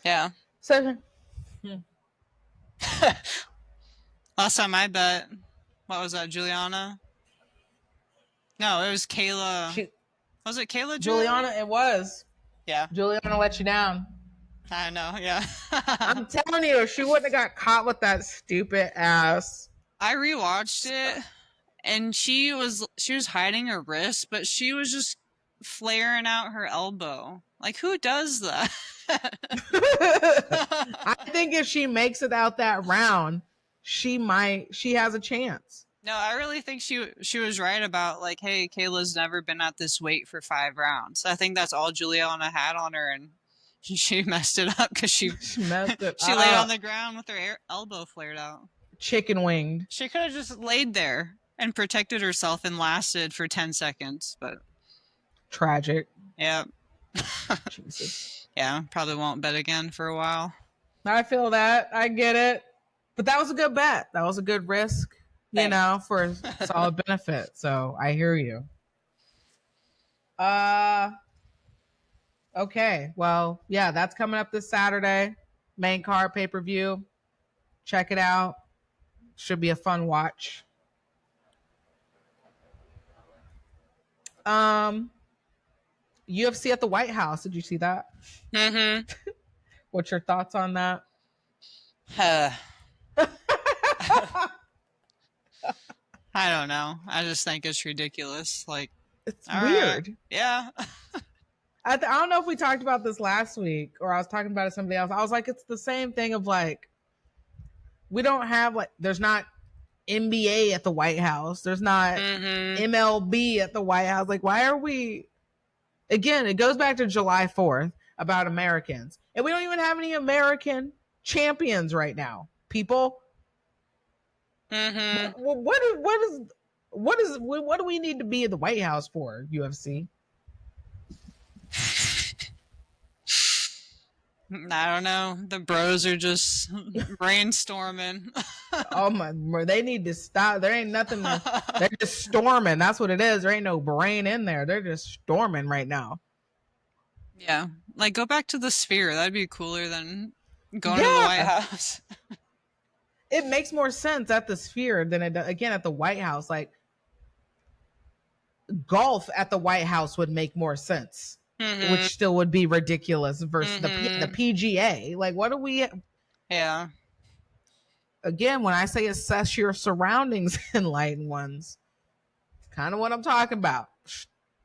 Yeah. So, last time I bet, what was that, Juliana? No, it was Kayla. Was it Kayla? Juliana, it was. Yeah. Juliana let you down. I know, yeah. I'm telling you, she wouldn't have got caught with that stupid ass. I rewatched it, and she was hiding her wrist, but she was just flaring out her elbow. Like, who does that? I think if she makes it out that round, she has a chance. No, I really think she was right about, like, hey, Kayla's never been at this weight for 5 rounds. I think that's all Juliana had on her, and she messed it up because she messed it she laid on the ground with her elbow flared out. Chicken winged. She could have just laid there and protected herself and lasted for 10 seconds, but tragic. Yeah. Jesus. Yeah, probably won't bet again for a while. I feel that. I get it. But that was a good bet. That was a good risk, you know, for a solid benefit. So I hear you. Okay. Well, yeah, that's coming up this Saturday. Main card pay-per-view. Check it out. Should be a fun watch. UFC at the White House. Did you see that? Mm-hmm. What's your thoughts on that? I don't know. I just think it's ridiculous. Like, it's weird. Right. Yeah. I don't know if we talked about this last week or I was talking about it to somebody else. I was like, it's the same thing of like, we don't have like, there's not NBA at the White House. There's not MLB at the White House. Like, why are we, again, it goes back to July 4th about Americans. And we don't even have any American champions right now. People, Mm-hmm. what do we need to be in the White House for, UFC? I don't know. The bros are just brainstorming. Oh my, they need to stop. There ain't nothing. They're just storming. That's what it is. There ain't no brain in there. They're just storming right now. Yeah. Like, go back to the Sphere. That'd be cooler than going to the White House. It makes more sense at the Sphere than it again at the White House. Like, golf at the White House would make more sense, which still would be ridiculous versus the PGA. Like, what do we? Yeah. Again, when I say assess your surroundings, enlightened ones, kind of what I'm talking about.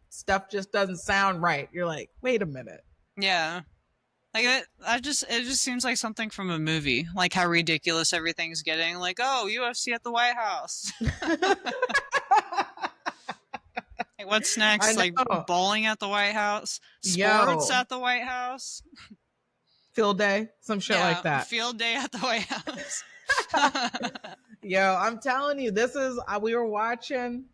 Stuff just doesn't sound right. You're like, wait a minute. Yeah. Like it just seems like something from a movie. Like how ridiculous everything's getting. Like, oh, UFC at the White House. Like, what's next? Like bowling at the White House? Sports at the White House? Field day? Some shit like that. Field day at the White House. Yo, I'm telling you, this is we were watching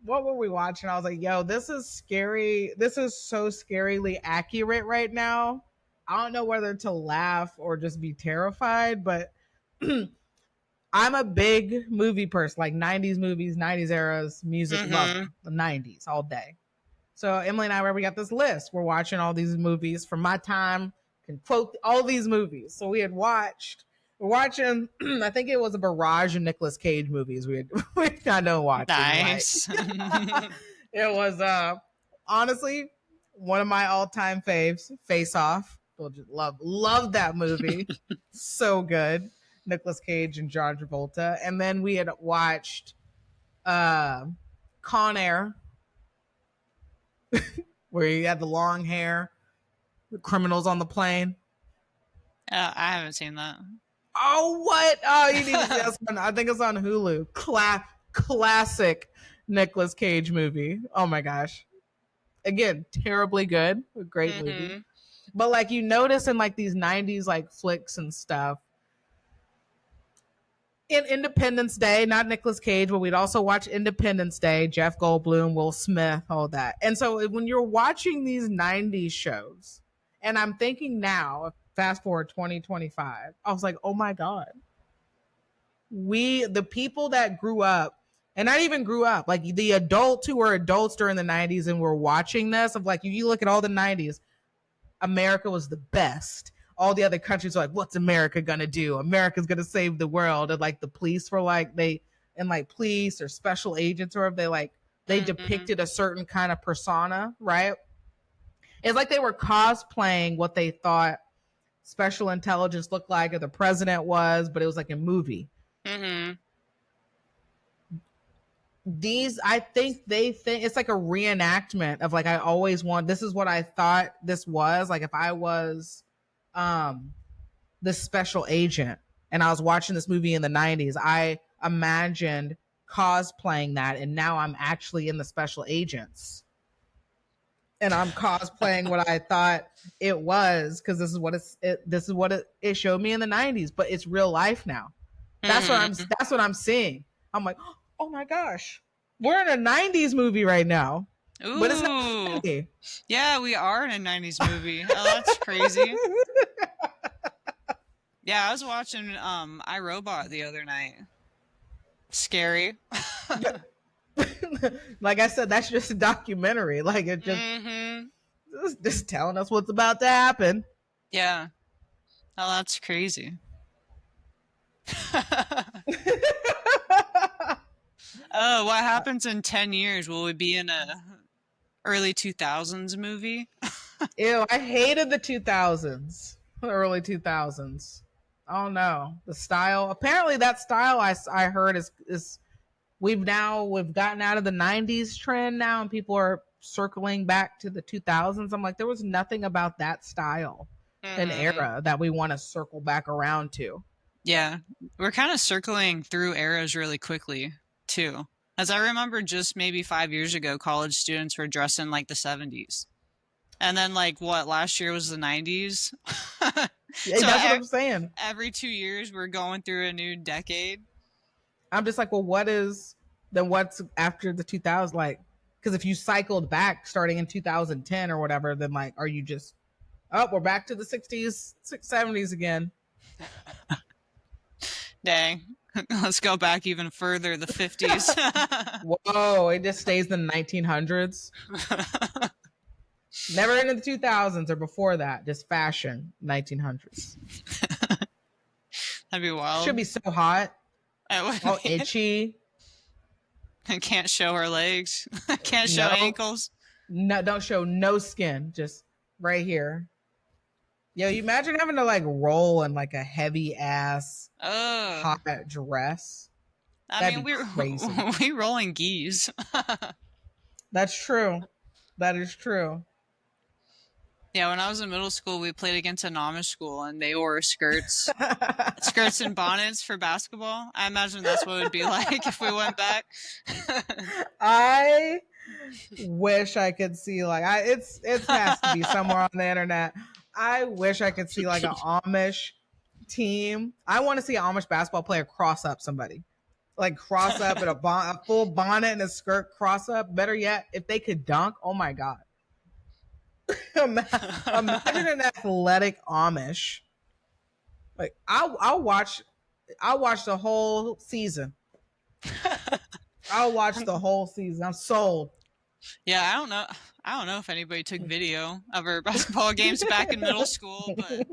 what were we watching? I was like, yo, this is scary. This is so scarily accurate right now. I don't know whether to laugh or just be terrified, but I'm a big movie person, like 90s movies, 90s eras, music, love the 90s all day. So Emily and I, we got this list. We're watching all these movies from my time, can quote all these movies. So we're watching, I think it was a barrage of Nicolas Cage movies we kind of watched. Nice. Like. It was honestly one of my all-time faves, Face Off. Love that movie. So good. Nicolas Cage and John Travolta. And then we had watched Con Air, where you had the long hair, the criminals on the plane. I haven't seen that. Oh, what? Oh, you need to see this one. I think it's on Hulu. Classic Nicolas Cage movie. Oh my gosh. Again, terribly good. A great movie. But like you notice in like these 90s like flicks and stuff, in Independence Day, not Nicolas Cage, but we'd also watch Independence Day, Jeff Goldblum, Will Smith, all that. And so when you're watching these 90s shows, and I'm thinking now, fast forward 2025, I was like, oh my God. The people that grew up, and not even grew up, like the adults who were adults during the 90s and were watching this, of like, you look at all the 90s, America was the best. All the other countries are like, what's America gonna do? America's gonna save the world. And like the police were like, police or special agents, or if they depicted a certain kind of persona, right? It's like they were cosplaying what they thought special intelligence looked like or the president was, but it was like a movie. I think they think it's like a reenactment of like, I always want, this is what I thought this was. Like if I was the special agent and I was watching this movie in the 90s, I imagined cosplaying that, and now I'm actually in the special agents. And I'm cosplaying what I thought it was, because this is what it showed me in the 90s, but it's real life now. That's what I'm seeing. I'm like, oh my gosh, we're in a 90s movie right now. Ooh. But it's not funny. Yeah, we are in a 90s movie. Oh, that's crazy. Yeah, I was watching iRobot the other night. Scary. Like I said, that's just a documentary. Like it just telling us what's about to happen. Yeah. Oh, that's crazy. Oh, what happens in 10 years? Will we be in a early 2000s movie? Ew, I hated the 2000s. The early 2000s. Oh no. The style. Apparently that style I heard is we've gotten out of the 90s trend now, and people are circling back to the 2000s. I'm like, there was nothing about that style and era that we want to circle back around to. Yeah. We're kind of circling through eras really quickly too. As I remember, just maybe 5 years ago, college students were dressing like the 70s. And then like last year was the 90s. Yeah, so that's what I'm saying. Every 2 years, we're going through a new decade. I'm just like, well, what's after the 2000s? Like, because if you cycled back starting in 2010 or whatever, then like, are you just, we're back to the 60s, 70s again? Dang. Let's go back even further, the 50s. Whoa, it just stays in the 1900s. Never into the 2000s or before that, just fashion, 1900s. That'd be wild. Should be so hot. All itchy. I can't show her legs. Can't show ankles. No, don't show no skin. Just right here. Yo, you imagine having to like roll in like a heavy ass hot dress. I mean, we're crazy. We rolling geese. That's true. That is true. Yeah, when I was in middle school, we played against an Amish school, and they wore skirts and bonnets for basketball. I imagine that's what it would be like if we went back. I wish I could see like it has to be somewhere on the internet. I wish I could see like an Amish team. I want to see an Amish basketball player cross up somebody. Like cross up in a full bonnet and a skirt cross up. Better yet, if they could dunk, oh my God. Imagine an athletic Amish. Like I'll watch the whole season. I'll watch the whole season. I'm sold. Yeah, I don't know if anybody took video of our basketball games back in middle school, but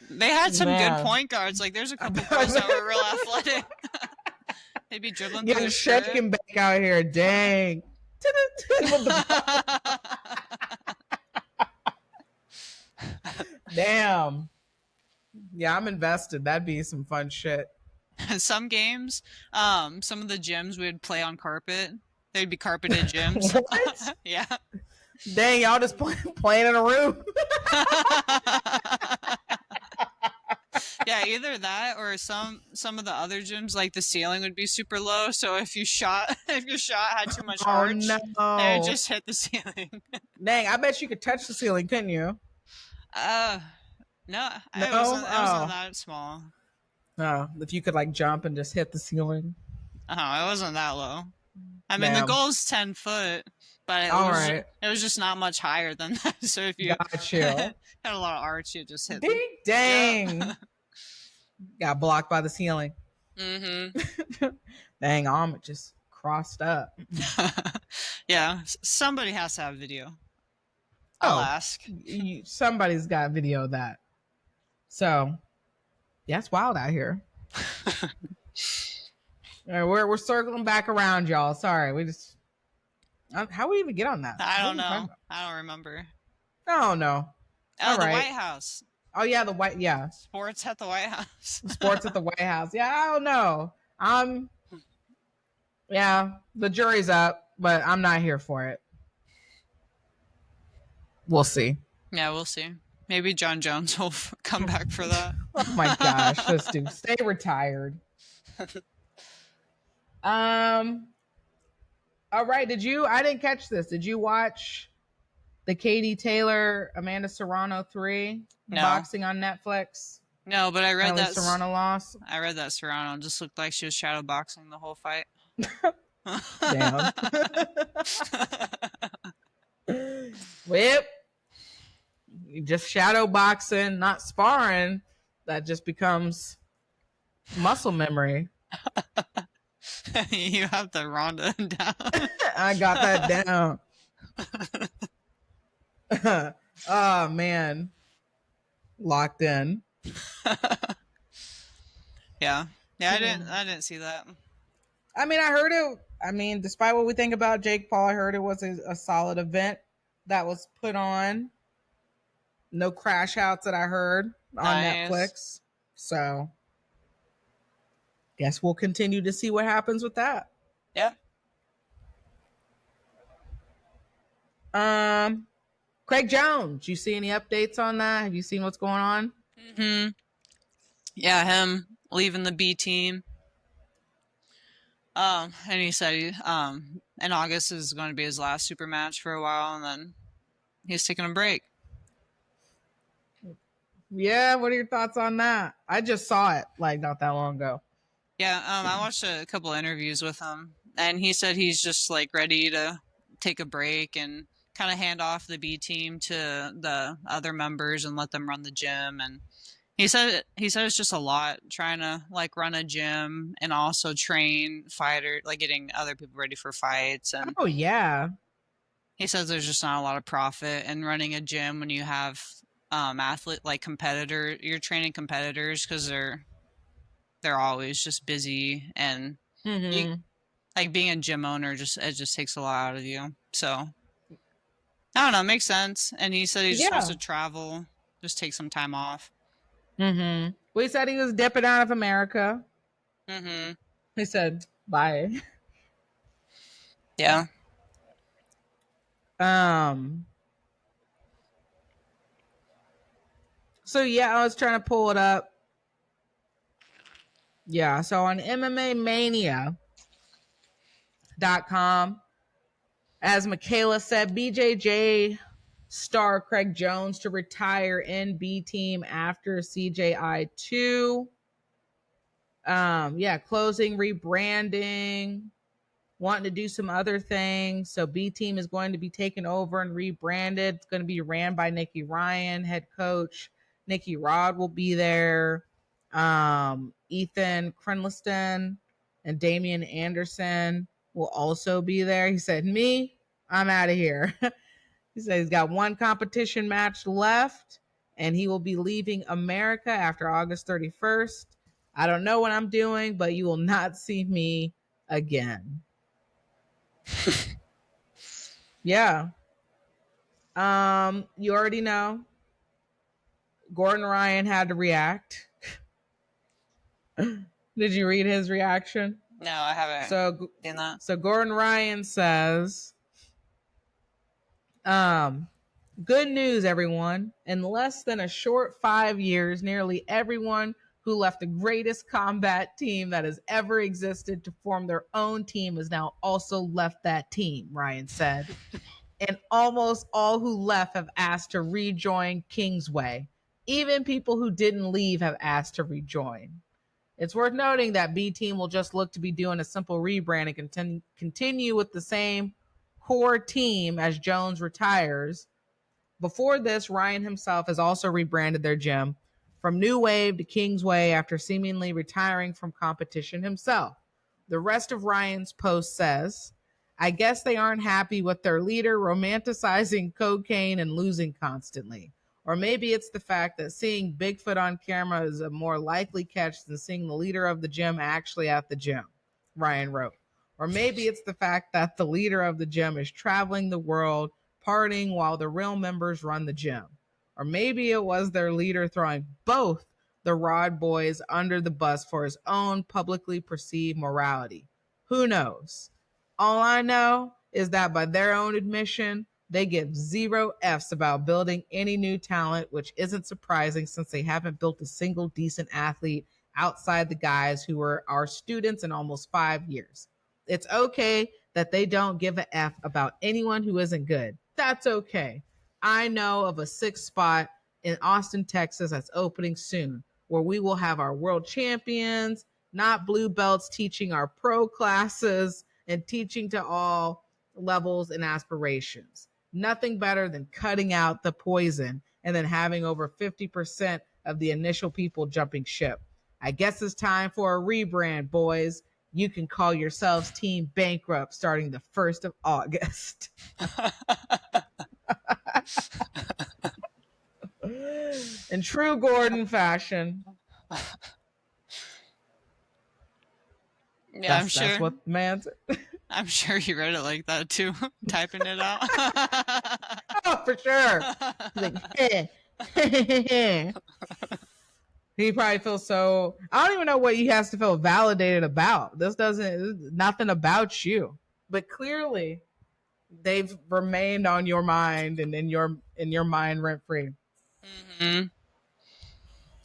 they had some good point guards. Like there's a couple girls that were real athletic. They'd be dribbling through the shake and bake out here. Dang. Damn. Yeah, I'm invested. That'd be some fun shit. Some games, some of the gyms would play on carpet. They'd be carpeted gyms. What? Yeah. Dang, y'all just playing in a room. Yeah, either that or some of the other gyms, like the ceiling would be super low. So if your shot had too much arch, it would just hit the ceiling. Dang, I bet you could touch the ceiling, couldn't you? No, it wasn't that small. No, if you could like jump and just hit the ceiling. Oh, it wasn't that low. I mean, the goal is 10 foot, but it was just not much higher than that. So if you had a lot of arch, you just hit. Dang. Yeah. Got blocked by the ceiling. Mm-hmm. Dang, it just crossed up. Yeah, somebody has to have video. I'll ask. Somebody's got video of that. So, yeah, it's wild out here. We're circling back around, y'all. Sorry, we just. How we even get on that? I don't know. I don't remember. Oh no. Oh, the White House. Oh yeah, yeah. Sports at the White House. Sports at the White House. Yeah, I don't know. Yeah, the jury's up, but I'm not here for it. We'll see. Yeah, we'll see. Maybe John Jones will come back for that. Oh my gosh, this dude, stay retired. All right, I didn't catch this. Did you watch the Katie Taylor, Amanda Serrano 3 boxing on Netflix? No, but I read that Serrano lost. I read that Serrano just looked like she was shadow boxing the whole fight. Damn. Whip. Just shadow boxing, not sparring. That just becomes muscle memory. You have the Ronda down. I got that down. Oh man, locked in. Yeah, I didn't see that. I mean, I heard it. I mean, despite what we think about Jake Paul, I heard it was a solid event that was put on. No crash outs that I heard on Netflix. So, guess we'll continue to see what happens with that. Yeah. Craig Jones, you see any updates on that? Have you seen what's going on? Mm-hmm. Yeah, him leaving the B team. And he said in August is going to be his last super match for a while, and then he's taking a break. Yeah, what are your thoughts on that? I just saw it like not that long ago. Yeah, I watched a couple interviews with him, and he said he's just like ready to take a break and kind of hand off the B team to the other members and let them run the gym. And he said it's just a lot trying to like run a gym and also train fighter, like getting other people ready for fights. And Oh yeah. he says there's just not a lot of profit in running a gym when you have athlete like competitor. You're training competitors because they're always just busy, and you Mm-hmm. like being a gym owner just takes a lot out of you. So I don't know, it makes sense. And he said he just wants Yeah. to travel, just take some time off. Mm-hmm. We said he was dipping out of America. Mm-hmm. He said bye. Yeah. Um. So yeah, I was trying to pull it up. Yeah. So on MMAmania.com, as Michaela said, BJJ star Craig Jones to retire in B team after CJI 2. Yeah, closing, rebranding, wanting to do some other things. So B team is going to be taken over and rebranded. It's going to be ran by Nikki Ryan, head coach. Nikki Rod will be there. Ethan Crenliston and Damian Anderson will also be there. He said, "Me, I'm out of here." He said he's got one competition match left and he will be leaving America after August 31st. I don't know what I'm doing, but you will not see me again. Yeah. You already know. Gordon Ryan had to react. Did you read his reaction? No, I haven't So seen that. so Gordon Ryan says, um, good news, everyone. In less than a short 5 years, nearly everyone who left the greatest combat team that has ever existed to form their own team has now also left that team, Ryan said. And almost all who left have asked to rejoin Kingsway. Even people who didn't leave have asked to rejoin. It's worth noting that B Team will just look to be doing a simple rebrand and continue with the same core team as Jones retires. Before this, Ryan himself has also rebranded their gym from New Wave to Kingsway after seemingly retiring from competition himself. The rest of Ryan's post says, I guess they aren't happy with their leader romanticizing cocaine and losing constantly. Or maybe it's the fact that seeing Bigfoot on camera is a more likely catch than seeing the leader of the gym actually at the gym, Ryan wrote. Or maybe it's the fact that the leader of the gym is traveling the world partying while the real members run the gym. Or maybe it was their leader throwing both the Rod boys under the bus for his own publicly perceived morality. Who knows? All I know is that by their own admission, they give zero F's about building any new talent, which isn't surprising since they haven't built a single decent athlete outside the guys who were our students in almost 5 years. It's okay that they don't give a F about anyone who isn't good. That's okay. I know of a sixth spot in Austin, Texas that's opening soon, where we will have our world champions, not blue belts teaching our pro classes and teaching to all levels and aspirations. Nothing better than cutting out the poison and then having over 50% of the initial people jumping ship. I guess it's time for a rebrand, boys. You can call yourselves Team Bankrupt starting the 1st of August. In true Gordon fashion. Yeah, That's what the man said. I'm sure he read it like that too, typing it out. Oh, for sure. He's like, he probably feels so. I don't even know what he has to feel validated about. This doesn't, nothing about you. But clearly, they've remained on your mind and in your mind rent free. Mm-hmm.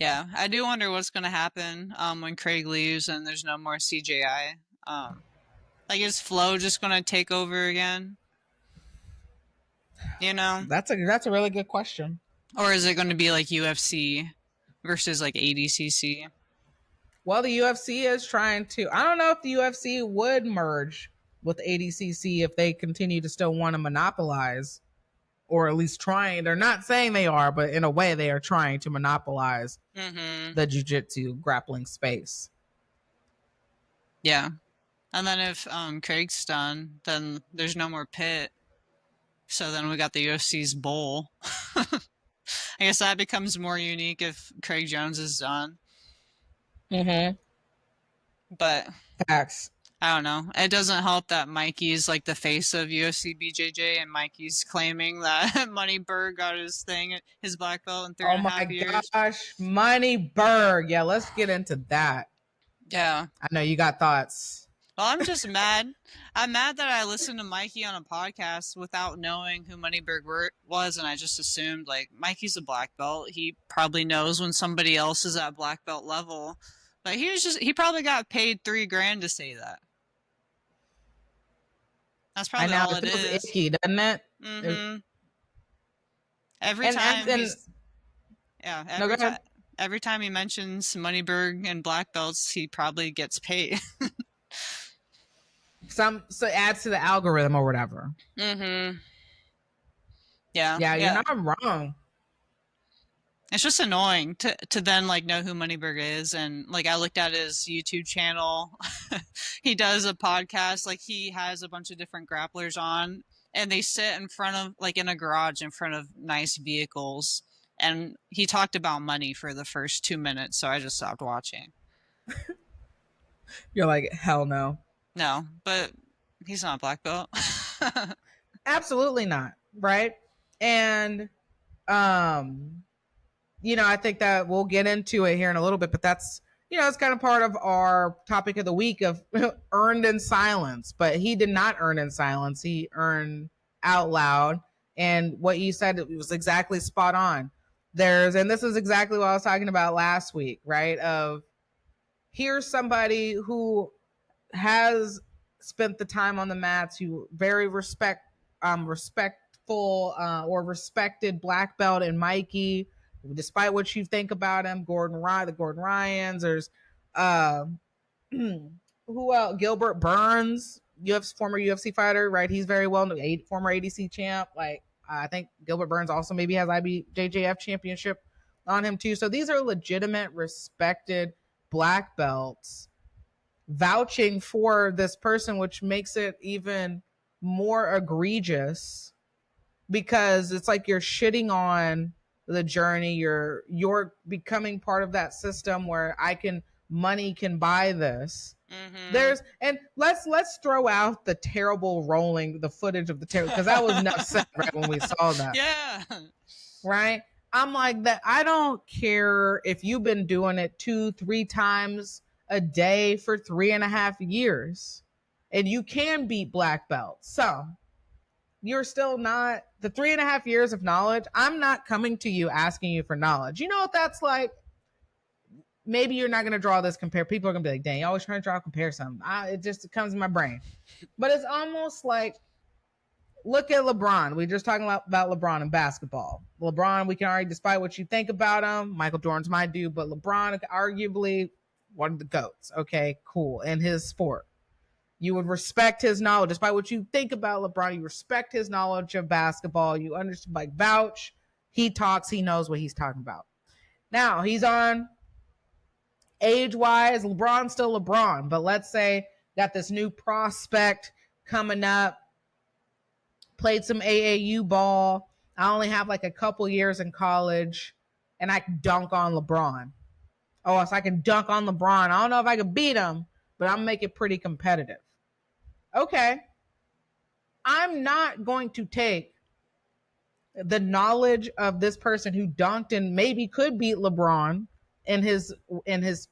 Yeah, I do wonder what's going to happen when Craig leaves and there's no more CJI. Like, is Flo just going to take over again? You know, That's a really good question. Or is it going to be like UFC versus like ADCC? Well, the UFC is trying to. I don't know if the UFC would merge with ADCC if they continue to still want to monopolize, or at least trying. They're not saying they are, but in a way, they are trying to monopolize the jiu-jitsu grappling space. Yeah. And then if Craig's done, then there's no more pit. So then we got the UFC's bowl. I guess that becomes more unique if Craig Jones is done. But Facts. I don't know. It doesn't help that Mikey's like the face of UFC BJJ, and Mikey's claiming that Moneyberg got his thing, his black belt in 3.5 years. Oh my gosh, Moneyberg. Yeah, let's get into that. Yeah. I know you got thoughts. Well, I'm just mad. I'm mad that I listened to Mikey on a podcast without knowing who Moneyberg was, and I just assumed, like, Mikey's a black belt. He probably knows when somebody else is at black belt level. But he probably got paid $3,000 to say that. That's probably all it is. Icky, doesn't it? Mm-hmm. Every time he mentions Moneyberg and black belts, he probably gets paid. So it adds to the algorithm or whatever. Yeah. Yeah, you're not wrong. It's just annoying to then like know who Moneyberg is, and like I looked at his YouTube channel. He does a podcast, like he has a bunch of different grapplers on, and they sit in front of like in a garage in front of nice vehicles, and he talked about money for the first 2 minutes, so I just stopped watching. You're like, hell no. No, but he's not a black belt. Absolutely not, right? And you know, I think that we'll get into it here in a little bit, but that's, you know, it's kind of part of our topic of the week of earned in silence. But he did not earn in silence. He earned out loud. And what you said, it was exactly spot on. And this is exactly what I was talking about last week, right? Of here's somebody who has spent the time on the mats, who very respectful or respected black belt in Mikey, despite what you think about him. The Gordon Ryans, there's who else? Gilbert Burns, former UFC fighter, right? He's very well known, former ADC champ. Like I think Gilbert Burns also maybe has IBJJF championship on him too. So these are legitimate, respected black belts vouching for this person, which makes it even more egregious because it's like you're shitting on the journey. You're becoming part of that system where money can buy this. And let's throw out the terrible the footage of the terrible, because that was nuts right when we saw that. Yeah. Right. I'm like that. I don't care if you've been doing it 2-3 times a day for 3.5 years and you can beat black belts. So you're still not the 3.5 years of knowledge. I'm not coming to you asking you for knowledge. You know what that's like? Maybe you're not going to draw this compare. People are going to be like, dang, you always trying to draw a comparison. It just comes in my brain. But it's almost like, look at LeBron. We just talking about LeBron in basketball. LeBron, we can already, despite what you think about him, Michael Jordan's my dude, but LeBron, arguably one of the GOATs. Okay, cool. In his sport. You would respect his knowledge. Despite what you think about LeBron, you respect his knowledge of basketball. You understand, like, vouch. He talks. He knows what he's talking about. Now, he's on age-wise. LeBron's still LeBron. But let's say got this new prospect coming up. Played some AAU ball. I only have like a couple years in college. And I can dunk on LeBron. Oh, so I can dunk on LeBron. I don't know if I can beat him, but I'm making it pretty competitive. Okay. I'm not going to take the knowledge of this person who dunked and maybe could beat LeBron in his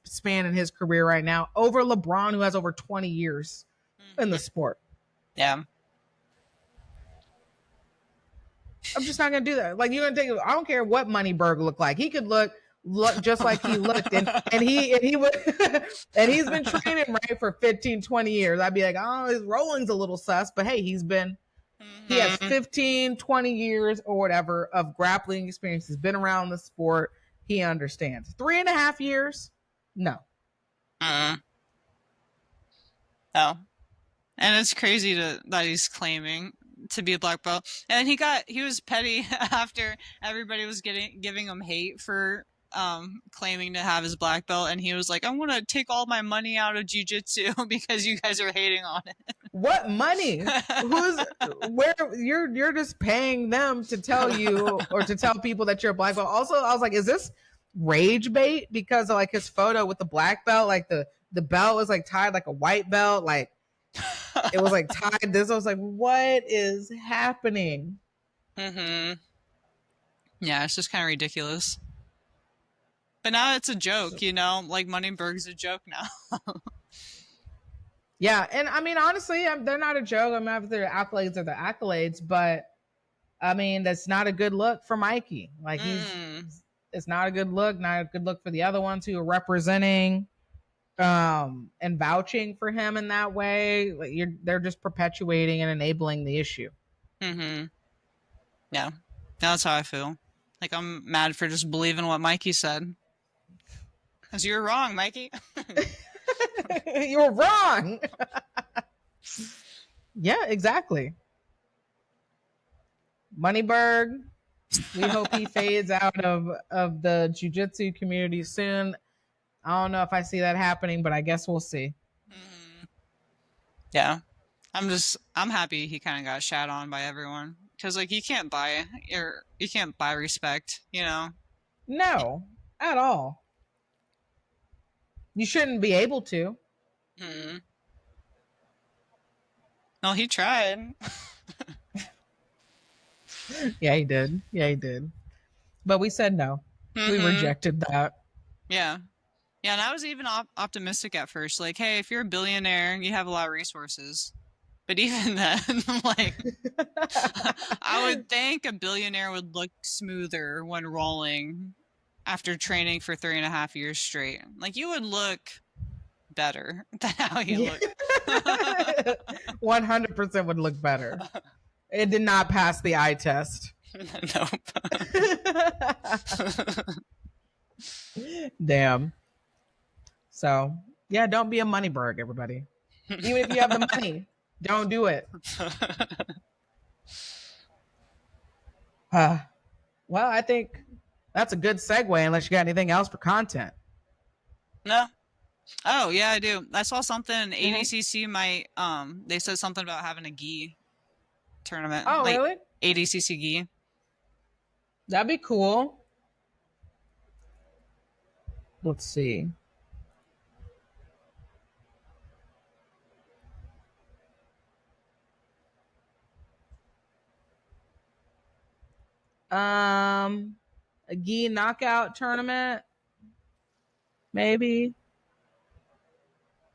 span in his career right now over LeBron, who has over 20 years in the sport. Yeah. I'm just not going to do that. Like, you're going to take, I don't care what Moneyberg looked like. He could look just like he looked, and he would and he's been training right for 15-20 years. I'd be like, oh, his rolling's a little sus, but hey, he's been He has 15, 20 years or whatever of grappling experience. He's been around the sport. He understands. 3.5 years? No. Oh. And it's crazy that he's claiming to be a black belt. And he was petty after everybody was giving him hate for claiming to have his black belt, and he was like, "I'm gonna take all my money out of jiu-jitsu because you guys are hating on it." What money? Where you're just paying them to tell you or to tell people that you're a black belt. Also, I was like, is this rage bait? Because of, like, his photo with the black belt, like the belt was like tied like a white belt, like it was like tied this. I was like, what is happening? Yeah, it's just kind of ridiculous. But now it's a joke, you know? Like, Moneyberg's a joke now. Yeah, and I mean, honestly, they're not a joke. I'm not their accolades are the accolades, but I mean, that's not a good look for Mikey. Like, it's not a good look. Not a good look for the other ones who are representing and vouching for him in that way. Like, they're just perpetuating and enabling the issue. Yeah, that's how I feel. Like, I'm mad for just believing what Mikey said. Because you were wrong, Mikey. You were wrong. Yeah, exactly. Moneyberg, we hope he fades out of the jiu-jitsu community soon. I don't know if I see that happening, but I guess we'll see. Yeah. I'm happy he kind of got shat on by everyone. Because, like, you can't buy respect, you know? No, at all. You shouldn't be able to. No, he tried. Yeah, he did. But we said no. We rejected that. Yeah. Yeah, and I was even optimistic at first. Like, hey, if you're a billionaire, you have a lot of resources. But even then, like, I would think a billionaire would look smoother when rolling after training for 3.5 years straight. Like, you would look better than how he looked. 100% would look better. It did not pass the eye test. Nope. Damn. So, yeah, don't be a Moneyberg, everybody. Even if you have the money, don't do it. Well, I think that's a good segue unless you got anything else for content. No. Oh, yeah, I do. I saw something ADCC might they said something about having a gi tournament. Oh, like, really? ADCC gi. That'd be cool. Let's see. A gi knockout tournament, maybe.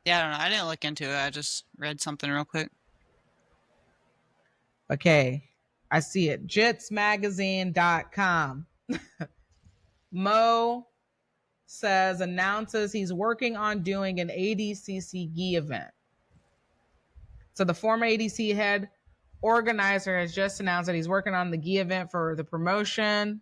Yeah, I don't know. I didn't look into it. I just read something real quick. Okay, I see it. jitsmagazine.com. Mo announces he's working on doing an ADCC gi event. So the former ADC head organizer has just announced that he's working on the gi event for the promotion.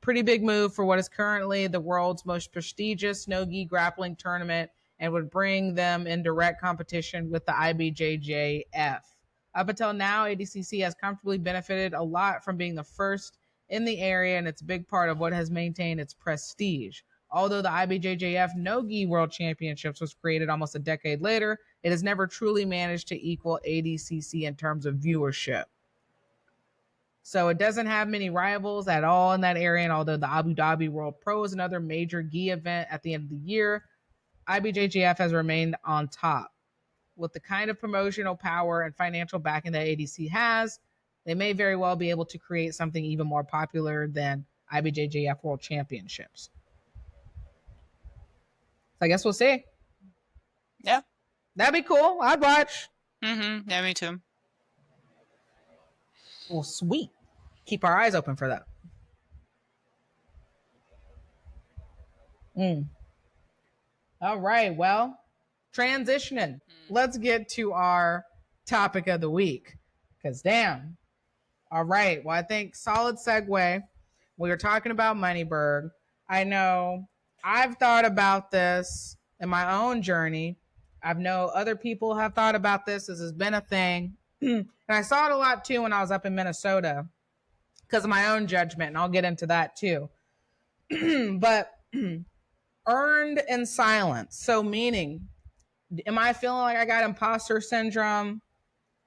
Pretty big move for what is currently the world's most prestigious no-gi grappling tournament, and would bring them in direct competition with the IBJJF. Up until now, ADCC has comfortably benefited a lot from being the first in the area, and it's a big part of what has maintained its prestige. Although the IBJJF No-Gi World Championships was created almost a decade later, it has never truly managed to equal ADCC in terms of viewership. So it doesn't have many rivals at all in that area, and although the Abu Dhabi World Pro is another major gi event at the end of the year, IBJJF has remained on top. With the kind of promotional power and financial backing that ADC has, they may very well be able to create something even more popular than IBJJF World Championships. So I guess we'll see. Yeah. That'd be cool. I'd watch. Yeah, me too. Well, sweet. Keep our eyes open for that. All right. Well, transitioning. Let's get to our topic of the week. Because damn. All right. Well, I think solid segue. We were talking about Moneyberg. I know I've thought about this in my own journey. I know other people have thought about this. This has been a thing. And I saw it a lot too when I was up in Minnesota because of my own judgment. And I'll get into that too. But earned in silence. So, meaning, am I feeling like I got imposter syndrome?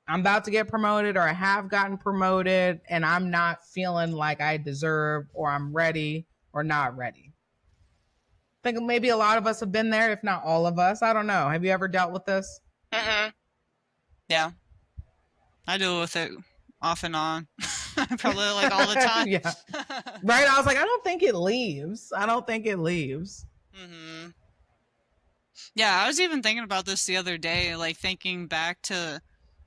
I'm about to get promoted or I have gotten promoted and I'm not feeling like I deserve or I'm ready or not ready. I think maybe a lot of us have been there, if not all of us. I don't know. Have you ever dealt with this? Yeah. I deal with it off and on. Probably like all the time. Yeah. Right? I was like, I don't think it leaves. Yeah, I was even thinking about this the other day, like thinking back to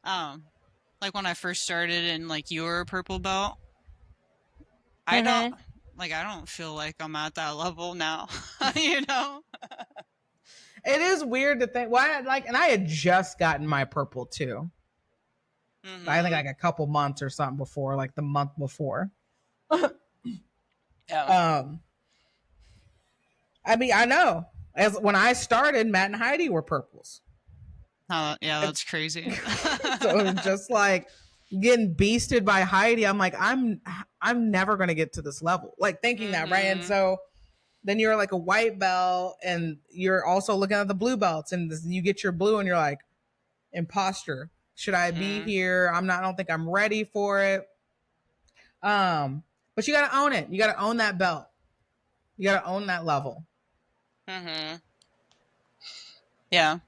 like when I first started and like you were a purple belt. I don't feel like I'm at that level now. You know? It is weird to think. Well, and I had just gotten my purple too. I think like a couple months or something before, like the month before. Yeah. I mean, I know. As when I started, Matt and Heidi were purples. Yeah, that's crazy. So just like getting beasted by Heidi, I'm like, I'm never gonna get to this level. Like thinking that, right? And so then you're like a white belt, and you're also looking at the blue belts, and you get your blue, and you're like, imposter. Should I be here? I don't think I'm ready for it. But you gotta own it. You gotta own that belt. You gotta own that level. Yeah.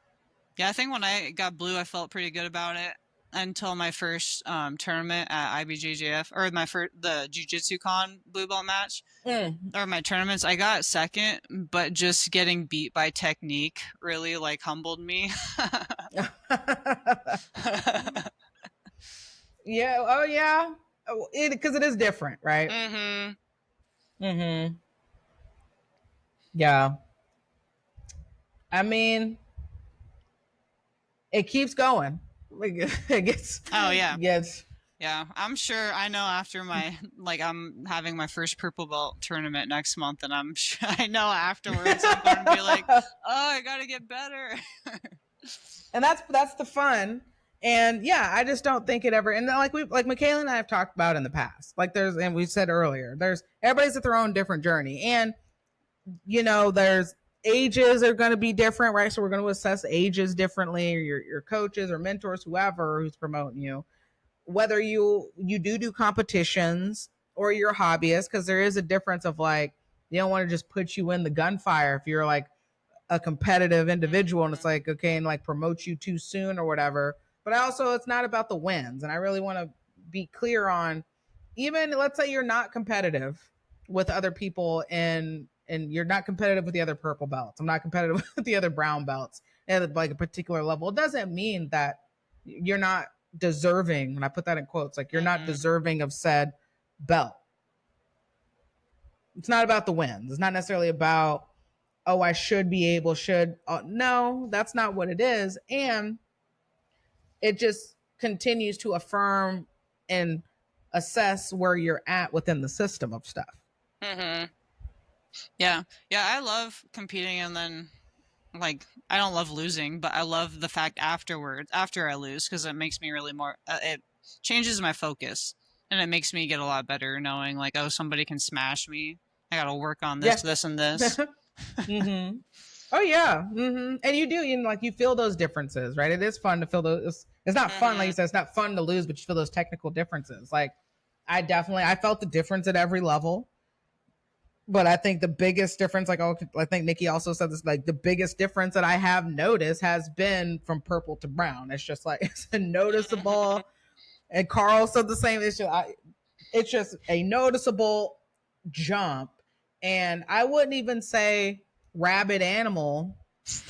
Yeah, I think when I got blue, I felt pretty good about it until my first tournament at IBJJF, or the Jiu-Jitsu Con blue belt match, or my tournaments. I got second, but just getting beat by technique really like humbled me. Yeah. Oh, yeah. Because it is different, right? Yeah. I mean, it keeps going. It gets. Oh yeah. Yes. Yeah, I'm sure. I know after I'm having my first purple belt tournament next month, and I know afterwards I'm going to be like, oh, I got to get better. And that's the fun. And yeah, I just don't think it ever. And like Michaela and I have talked about in the past, and we said earlier, everybody's at their own different journey, and there's ages are going to be different, right? So we're going to assess ages differently, or your coaches or mentors, whoever who's promoting you, whether you do competitions or you're a hobbyist, because there is a difference of like, they don't want to just put you in the gunfire if you're like a competitive individual, and it's like, okay, and like promote you too soon or whatever. But also, it's not about the wins. And I really want to be clear on, even let's say you're not competitive with other people, and you're not competitive with the other purple belts. I'm not competitive with the other brown belts at like a particular level. It doesn't mean that you're not deserving. And I put that in quotes, like you're not deserving of said belt. It's not about the wins. It's not necessarily about, oh, I should be able, no, that's not what it is. And it just continues to affirm and assess where you're at within the system of stuff. Yeah. I love competing, and then like I don't love losing, but I love the fact after I lose, because it makes me really more. It changes my focus, and it makes me get a lot better knowing like, oh, somebody can smash me. I got to work on this, this, and this. Oh yeah. And you feel those differences, right? It is fun to feel those. It's not fun, like you said, it's not fun to lose, but you feel those technical differences. Like I felt the difference at every level. But I think the biggest difference, I think Nikki also said this, like the biggest difference that I have noticed has been from purple to brown. It's just like, it's a noticeable, and Carl said the same. It's just a noticeable jump. And I wouldn't even say rabid animal.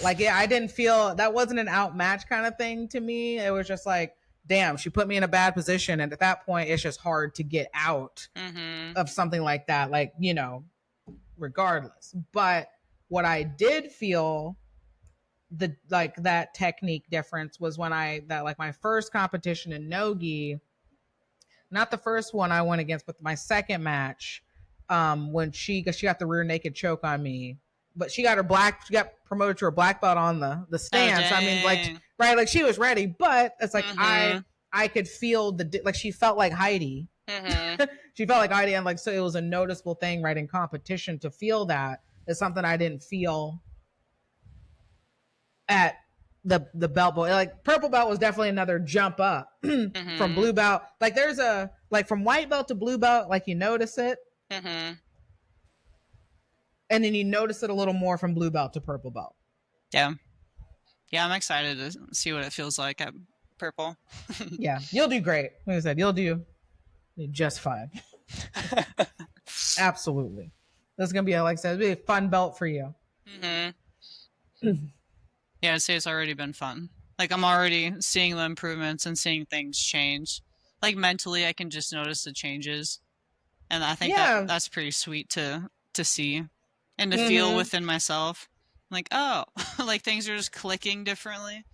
Like, yeah, I didn't feel, that wasn't an outmatch kind of thing to me. It was just like, damn, she put me in a bad position. And at that point, it's just hard to get out of something like that. Like, regardless. But what I did feel that technique difference was when my first competition in nogi, not the first one I went against, but my second match, when she got the rear naked choke on me, but she got promoted to her black belt on the stand. So I mean, like she was ready, but it's like I could feel she felt like Heidi. She felt like Heidi, and like so it was a noticeable thing, right, in competition to feel that. It's something I didn't feel at the belt boy. Like purple belt was definitely another jump up from blue belt. Like there's from white belt to blue belt, like you notice it. And then you notice it a little more from blue belt to purple belt. Yeah. Yeah, I'm excited to see what it feels like at purple. Yeah, you'll do great. Like I said, you'll do just fine. Absolutely. This is going to be, like I said, it'll be a fun belt for you. Yeah, I'd say it's already been fun. Like I'm already seeing the improvements and seeing things change. Like mentally, I can just notice the changes. And I think that's pretty sweet to see and to feel within myself. Like, oh, like things are just clicking differently.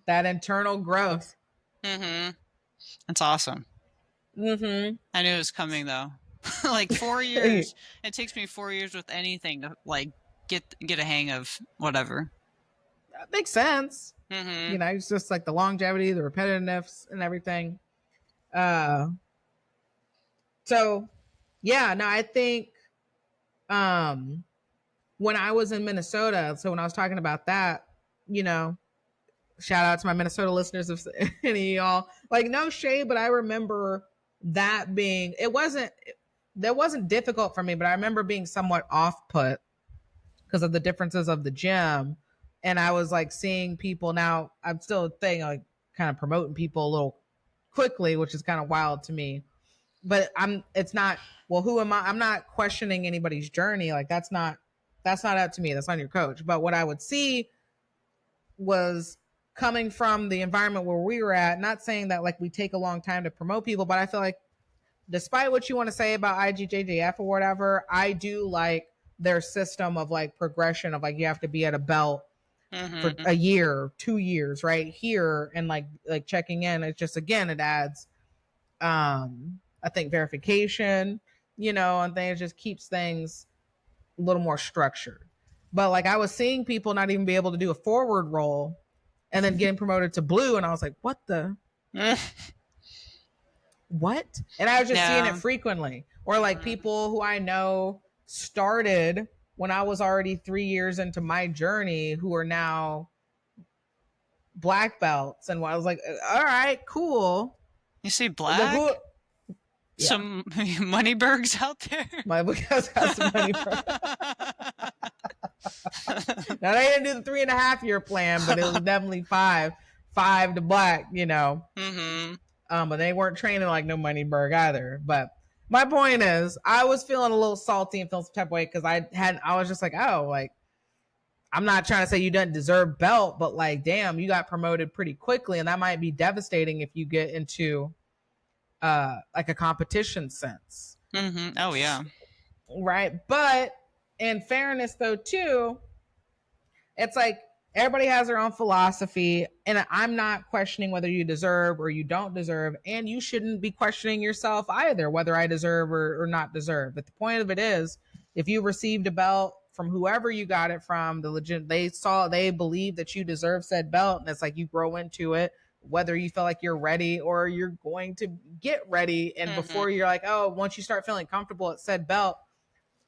That internal growth. That's awesome. I knew it was coming though. Like 4 years. It takes me 4 years with anything to like get a hang of whatever. That makes sense. You know, it's just like the longevity, the repetitiveness, and everything. So yeah, no, I think when I was in Minnesota, so when I was talking about that, you know, shout out to my Minnesota listeners, if any of y'all, like no shade, but I remember that being, that wasn't difficult for me, but I remember being somewhat off put because of the differences of the gym. And I was like seeing people, now I'm still thinking like kind of promoting people a little quickly, which is kind of wild to me, but it's not, well, who am I? I'm not questioning anybody's journey. Like that's not up to me. That's on your coach. But what I would see was coming from the environment where we were at, not saying that like we take a long time to promote people, but I feel like despite what you want to say about IGJJF or whatever, I do like their system of like progression of like you have to be at a belt for a year, 2 years, right here, and like checking in. It's just, again, it adds I think verification, you know, and things, just keeps things a little more structured. But like I was seeing people not even be able to do a forward roll and then getting promoted to blue, and I was like, what the what? And I was just seeing it frequently. Or like people who I know started when I was already 3 years into my journey who are now black belts. And I was like, all right, cool. You see black? Some Moneybergs out there? My book has some Moneyberg. Now they didn't do the 3.5 year plan, but it was definitely five to black, you know. But they weren't training like no Moneyberg either. But my point is, I was feeling a little salty and feeling some type of way because I was just like, oh, like I'm not trying to say you didn't deserve belt, but like, damn, you got promoted pretty quickly, and that might be devastating if you get into like a competition sense. Oh yeah, right. But in fairness, though, too, it's like everybody has their own philosophy, and I'm not questioning whether you deserve or you don't deserve, and you shouldn't be questioning yourself either, whether I deserve or not deserve. But the point of it is, if you received a belt from whoever you got it from, they believe that you deserve said belt, and it's like you grow into it, whether you feel like you're ready or you're going to get ready. And before you're like, oh, once you start feeling comfortable at said belt,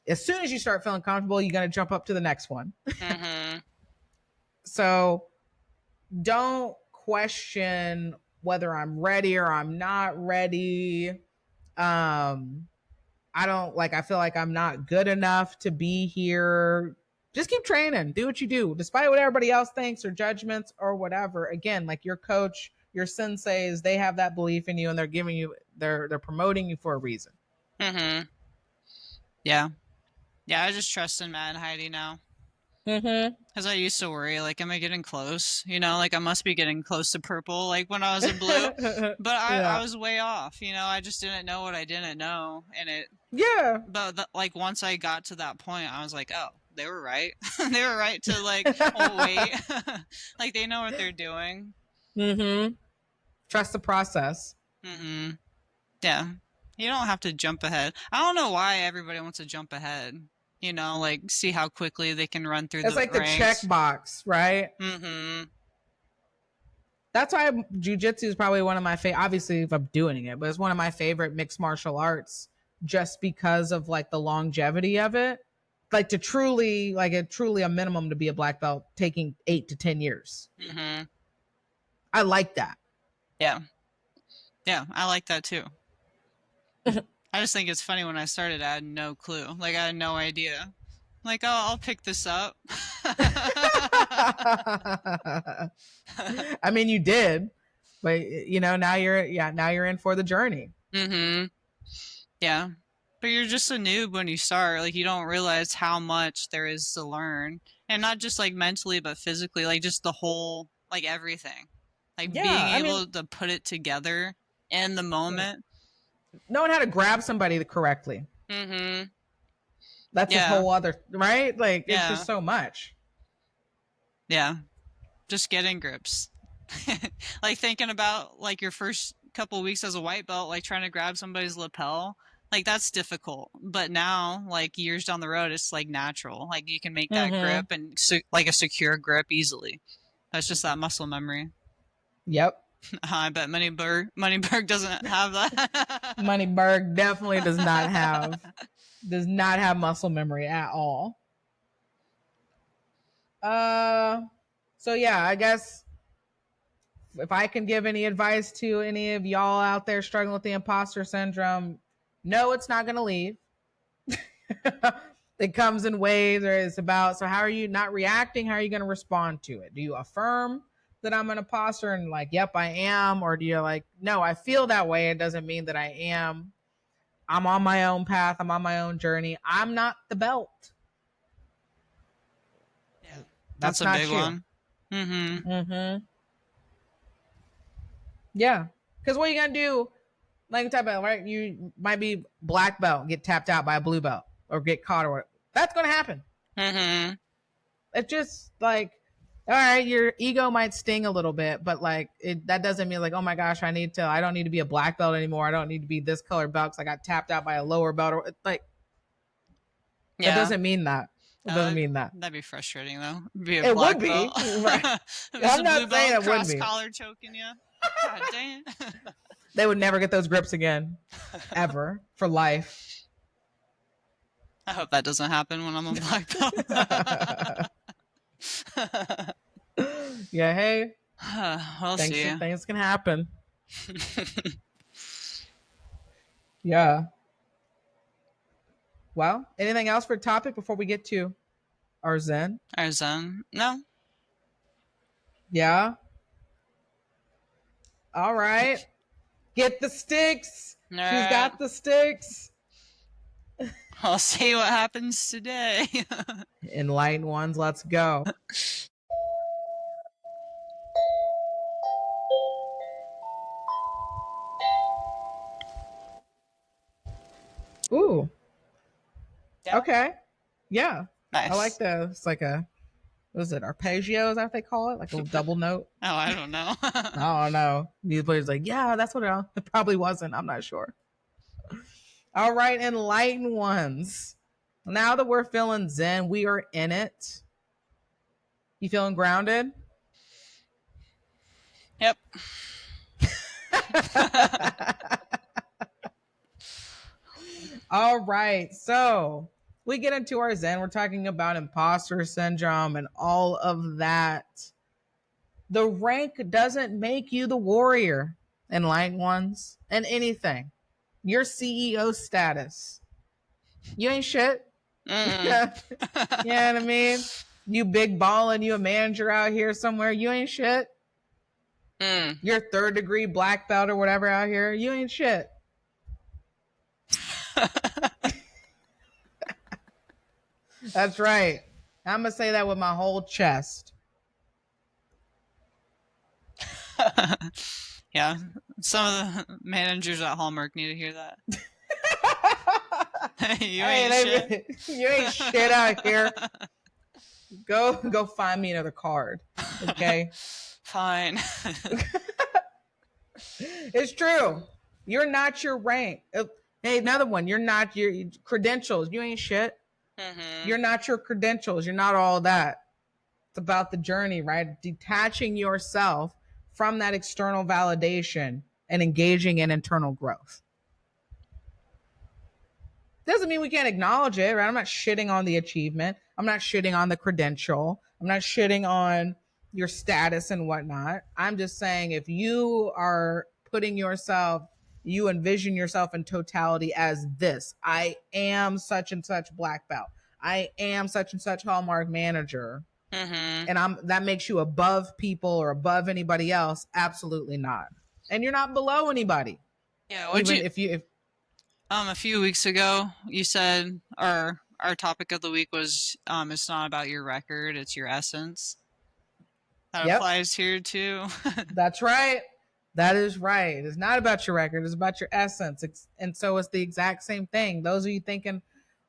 as soon as you start feeling comfortable, you're going to jump up to the next one. So don't question whether I'm ready or I'm not ready. I feel like I'm not good enough to be here. Just keep training. Do what you do, despite what everybody else thinks or judgments or whatever. Again, like your coach, your senseis, they have that belief in you, and they're promoting you for a reason. Yeah. I just trust in Matt and Heidi now. Because I used to worry, like, am I getting close? You know, like I must be getting close to purple, like when I was in blue. But I was way off. You know, I just didn't know what I didn't know, and it. Yeah. But like once I got to that point, I was like, oh, they were right. They were right to like, oh wait, like they know what they're doing. Mm-hmm. Trust the process. Mm-hmm. Yeah, you don't have to jump ahead. I don't know why everybody wants to jump ahead. You know, like see how quickly they can run through It's the like the ranks. checkbox, right? Mm-hmm. That's why Jiu-Jitsu is probably one of my favorite. Obviously, if I'm doing it, but it's one of my favorite mixed martial arts, just because of like the longevity of it. Like to truly, like a truly a minimum to be a black belt, taking 8 to 10 years. Mm-hmm. I like that. Yeah. Yeah, I like that too. I just think it's funny when I started, I had no clue. Like I had no idea. Like, oh, I'll pick this up. I mean, you did, but you know, now you're in for the journey. Mm-hmm. Yeah. But you're just a noob when you start. Like you don't realize how much there is to learn. And not just like mentally, but physically, like just the whole, like everything. Like being able to put it together in the moment. Knowing how to grab somebody correctly. Mm-hmm. That's a whole other, right? Like it's just so much. Yeah. Just getting grips. Like thinking about like your first couple weeks as a white belt, like trying to grab somebody's lapel, like that's difficult. But now, like years down the road, it's like natural. Like you can make that grip and like a secure grip easily. That's just that muscle memory. Yep. I bet Moneyberg doesn't have that. Moneyberg definitely does not have muscle memory at all. So yeah, I guess if I can give any advice to any of y'all out there struggling with the imposter syndrome, no, it's not going to leave. It comes in waves, or it's about, so how are you not reacting? How are you going to respond to it? Do you affirm that I'm an imposter and like, yep, I am? Or do you like, no, I feel that way. It doesn't mean that I am. I'm on my own path. I'm on my own journey. I'm not the belt. Yeah, that's a big one. Mm-hmm. Mm-hmm. Yeah. Because what are you going to do? Like type of, right? You might be black belt, get tapped out by a blue belt, or get caught, or whatever. That's going to happen. Mm-hmm. It's just like, all right, your ego might sting a little bit, but like that doesn't mean like, oh my gosh, I don't need to be a black belt anymore. I don't need to be this color belt because I got tapped out by a lower belt. Or like, it doesn't mean that. It doesn't mean that. That'd be frustrating though. Be a it black would be. Belt. Right. I'm not saying it would be. Cross collar choking you. God damn. They would never get those grips again, ever, for life. I hope that doesn't happen when I'm a black belt. Yeah, hey. We'll see. Things can happen. Yeah. Well, anything else for topic before we get to our Zen? Our Zen? No. Yeah. All right. Get the sticks. She's got the sticks. I'll see what happens today. Enlightened ones, let's go. Ooh. Yeah. Okay. Yeah. Nice. I like the, it's like a, what is it, arpeggio? Is that what they call it? Like a little double note? Oh, I don't know. I don't know. These players like, yeah, that's what it probably wasn't. I'm not sure. All right, enlightened ones. Now that we're feeling zen, we are in it. You feeling grounded? Yep. All right, so we get into our zen. We're talking about imposter syndrome and all of that. The rank doesn't make you the warrior, enlightened ones, and anything. Your CEO status. You ain't shit. You know what I mean? You big ball and you a manager out here somewhere. You ain't shit. You're 3rd degree black belt or whatever out here. You ain't shit. That's right. I'm going to say that with my whole chest. Yeah. Some of the managers at Hallmark need to hear that. You ain't shit. You ain't shit out here. Go find me another card. Okay? Fine. It's true. You're not your rank. Hey, another one. You're not your credentials. You ain't shit. Mm-hmm. You're not your credentials. You're not all that. It's about the journey, right? Detaching yourself from that external validation and engaging in internal growth. Doesn't mean we can't acknowledge it, right? I'm not shitting on the achievement. I'm not shitting on the credential. I'm not shitting on your status and whatnot. I'm just saying if you are putting yourself, you envision yourself in totality as this. I am such and such black belt. I am such and such Hallmark manager. Mm-hmm. And that makes you above people or above anybody else. Absolutely not. And you're not below anybody. Yeah. Even if a few weeks ago, you said our topic of the week was it's not about your record, it's your essence. That applies here too. That's right. That is right. It's not about your record. It's about your essence. And so it's the exact same thing. Those of you thinking,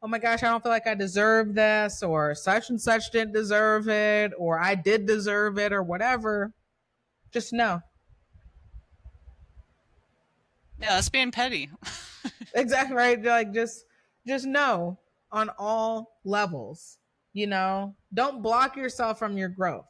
oh my gosh, I don't feel like I deserve this, or such and such didn't deserve it, or I did deserve it, or whatever, just know. Yeah, that's being petty. Exactly right. Like just know on all levels. Don't block yourself from your growth.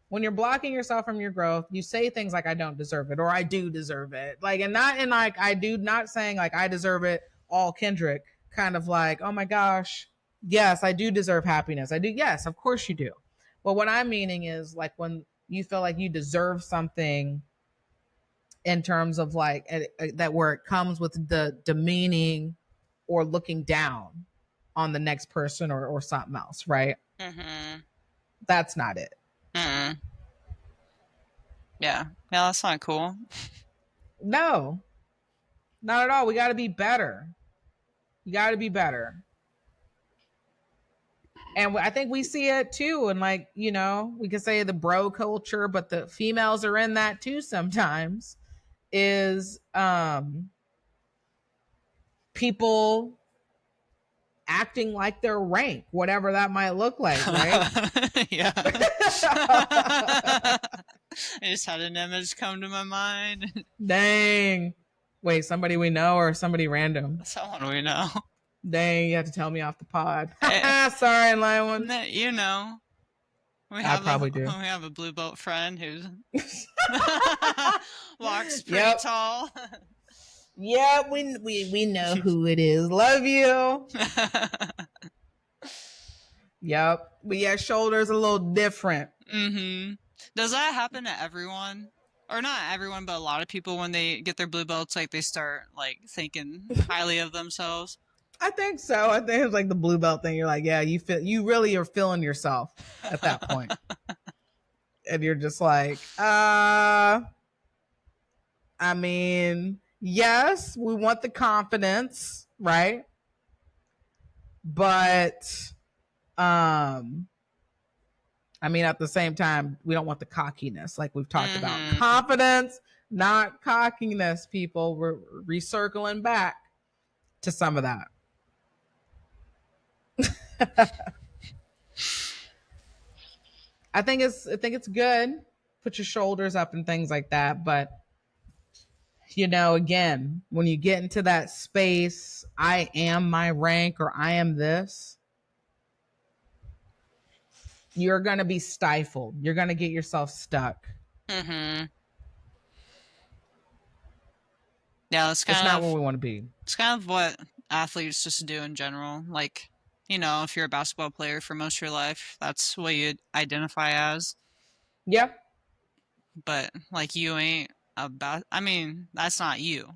When you're blocking yourself from your growth, you say things like I don't deserve it or I do deserve it. Like, and not in like I do, not saying like I deserve it all Kendrick, kind of like, oh my gosh, yes, I do deserve happiness. I do. Yes, of course you do. But what I'm meaning is like when you feel like you deserve something in terms of like that where it comes with the demeaning or looking down on the next person or something else, right? Mm-hmm. That's not it. Mm-hmm. Yeah, that's not cool. No, not at all. We got to be better. You got to be better. And I think we see it too. And like, we can say the bro culture, but the females are in that too sometimes, is people acting like their rank, whatever that might look like, right? Yeah. I just had an image come to my mind. Dang. Wait, somebody we know or somebody random? Someone we know. Dang, you have to tell me off the pod. Sorry, Lyman. You know. I probably do. We have a blue belt friend who walks pretty tall. Yeah, we know who it is. Love you. Yep. But yeah, shoulders a little different. Mm-hmm. Does that happen to everyone? Or not everyone, but a lot of people when they get their blue belts, like they start like thinking highly of themselves? I think so. I think it's like the blue belt thing. You're like, yeah, you really are feeling yourself at that point. And you're just like, I mean, yes, we want the confidence, right? But I mean, at the same time, we don't want the cockiness, like we've talked about. Confidence, not cockiness, people. We're recircling back to some of that. I think it's good. Put your shoulders up and things like that. But again, when you get into that space, I am my rank or I am this, you're going to be stifled. You're going to get yourself stuck. Mm-hmm. Yeah, it's not where we want to be. It's kind of what athletes just do in general. Like, if you're a basketball player for most of your life, that's what you identify as. Yeah. But like you ain't I mean, that's not you.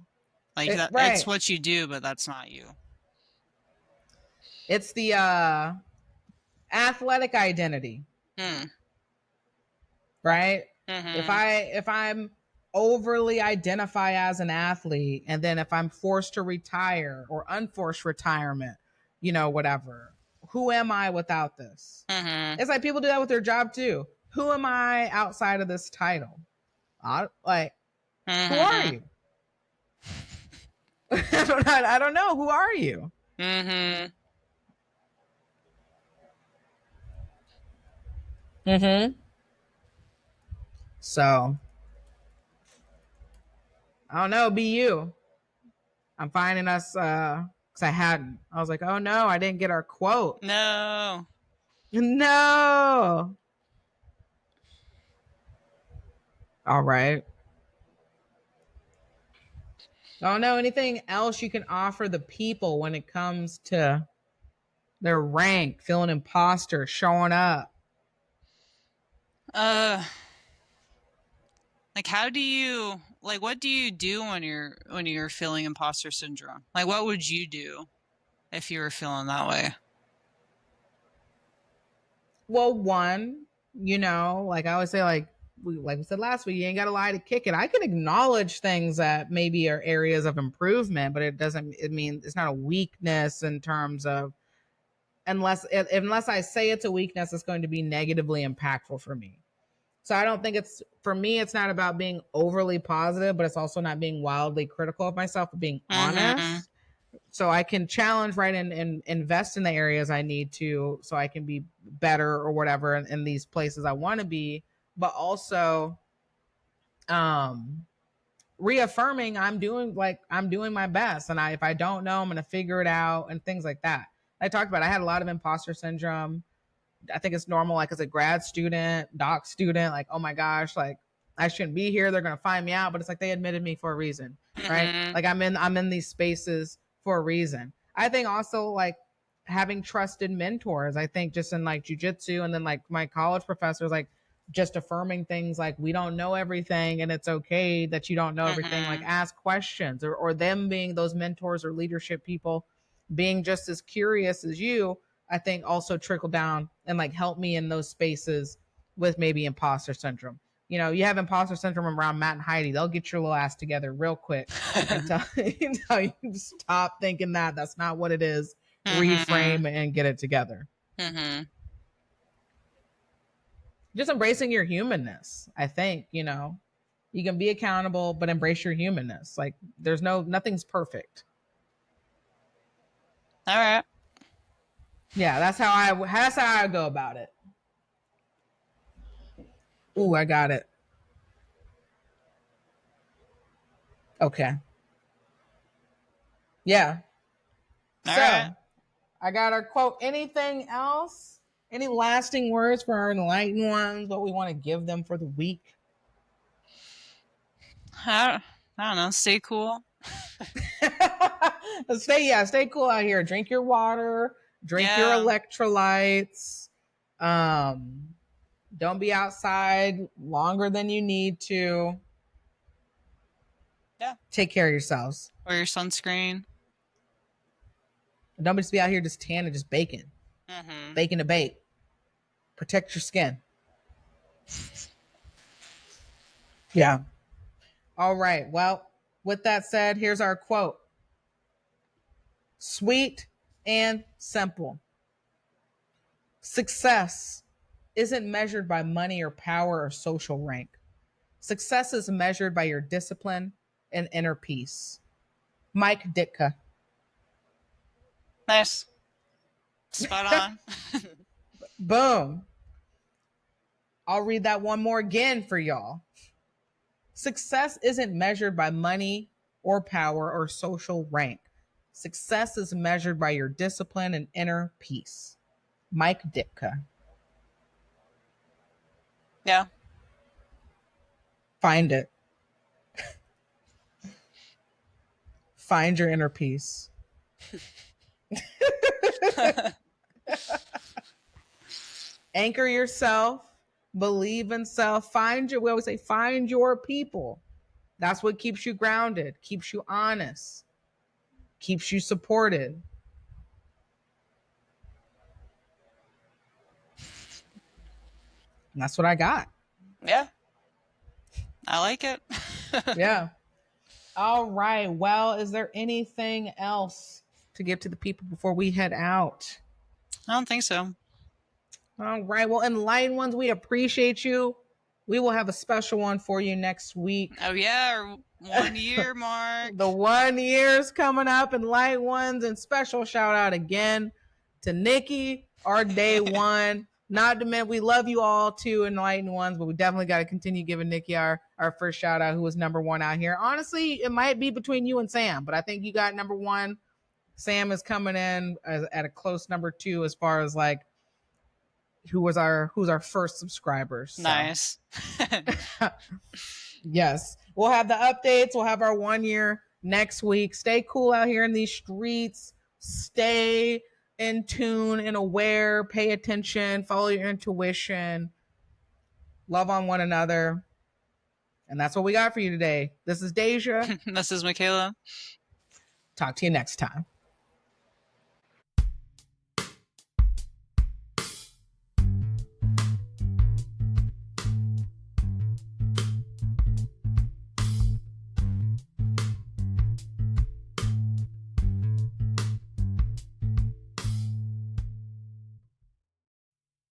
Like right. It's what you do, but that's not you. It's the athletic identity. Right? Mm-hmm. If I'm overly identify as an athlete, and then if I'm forced to retire or unforced retirement, whatever, who am I without this? Mm-hmm. It's like people do that with their job too. Who am I outside of this title? Who are you? I don't know. Who are you? Mm-hmm. Mm-hmm. So I don't know, be you. I'm finding us because I hadn't. I was like, oh no, I didn't get our quote. No. No. All right. I don't know anything else you can offer the people when it comes to their rank, feeling imposter, showing up. Like how do you like what do you do when you're feeling imposter syndrome? Like what would you do if you were feeling that way? Well, one, like I always say, like we said last week, you ain't gotta lie to kick it. I can acknowledge things that maybe are areas of improvement, but it mean it's not a weakness in terms of unless I say it's a weakness, it's going to be negatively impactful for me. So I don't think it's for me, it's not about being overly positive, but it's also not being wildly critical of myself, but being Mm-hmm. honest. So I can challenge, right, and invest in the areas I need to so I can be better or whatever in these places I want to be, but also um reaffirming I'm doing my best, and if I don't know, I'm going to figure it out and things like that. I talked about I had a lot of imposter syndrome. I think it's normal, like as a grad student, doc student, like, oh my gosh, like I shouldn't be here. They're gonna find me out. But it's like they admitted me for a reason, right? Mm-hmm. Like I'm in these spaces for a reason. I think also like having trusted mentors. I think just in like jujitsu and then like my college professors, like just affirming things like we don't know everything and it's okay that you don't know everything. Like Mm-hmm. ask questions, or them being those mentors or leadership people being just as curious as you, I think also trickle down and like help me in those spaces with maybe imposter syndrome. You have imposter syndrome around Matt and Heidi, they'll get your little ass together real quick and tell you stop thinking that's not what it is. Mm-hmm. Reframe and get it together. Mm-hmm. Just embracing your humanness. I think, you can be accountable, but embrace your humanness. Like nothing's perfect. All right. Yeah, that's how I go about it. Ooh, I got it. Okay. Yeah. All right. So I got our quote. Anything else? Any lasting words for our enlightened ones? What we want to give them for the week? I don't know. Stay cool. Stay cool out here. Drink your water. Drink your Yeah. electrolytes. Um, don't be outside longer than you need to. Yeah. Take care of yourselves. Wear your sunscreen. Don't just be out here just tanning, just baking, Mm-hmm. baking to bake. Protect your skin. Yeah. All right. Well, with that said, here's our quote. Sweet and simple. Success isn't measured by money or power or social rank. Success is measured by your discipline and inner peace. Mike Ditka. Nice. Spot on. Boom. I'll read that one more again for y'all. Success isn't measured by money or power or social rank. Success is measured by your discipline and inner peace. Mike Ditka. Yeah. Find it. Find your inner peace. Anchor yourself. Believe in self. We always say, find your people. That's what keeps you grounded, keeps you honest, keeps you supported. And that's what I got. Yeah. I like it. Yeah. All right. Well, is there anything else to give to the people before we head out? I don't think so. All right. Well, enlightened ones, we appreciate you. We will have a special one for you next week. Oh yeah, our 1 year mark. The 1 year's coming up in light ones, and special shout out again to Nikki, our day one. Not to mention, we love you all too, enlightened ones, but we definitely got to continue giving Nikki our first shout out, who was number one out here. Honestly, it might be between you and Sam, but I think you got number one. Sam is coming in at a close number two as far as like who's our first subscribers. So. Nice. Yes, we'll have the updates. We'll have our 1 year next week. Stay cool out here in these streets. Stay in tune and aware. Pay attention. Follow your intuition. Love on one another. And that's what we got for you today. This is Deja. This is Michaela. Talk to you next time.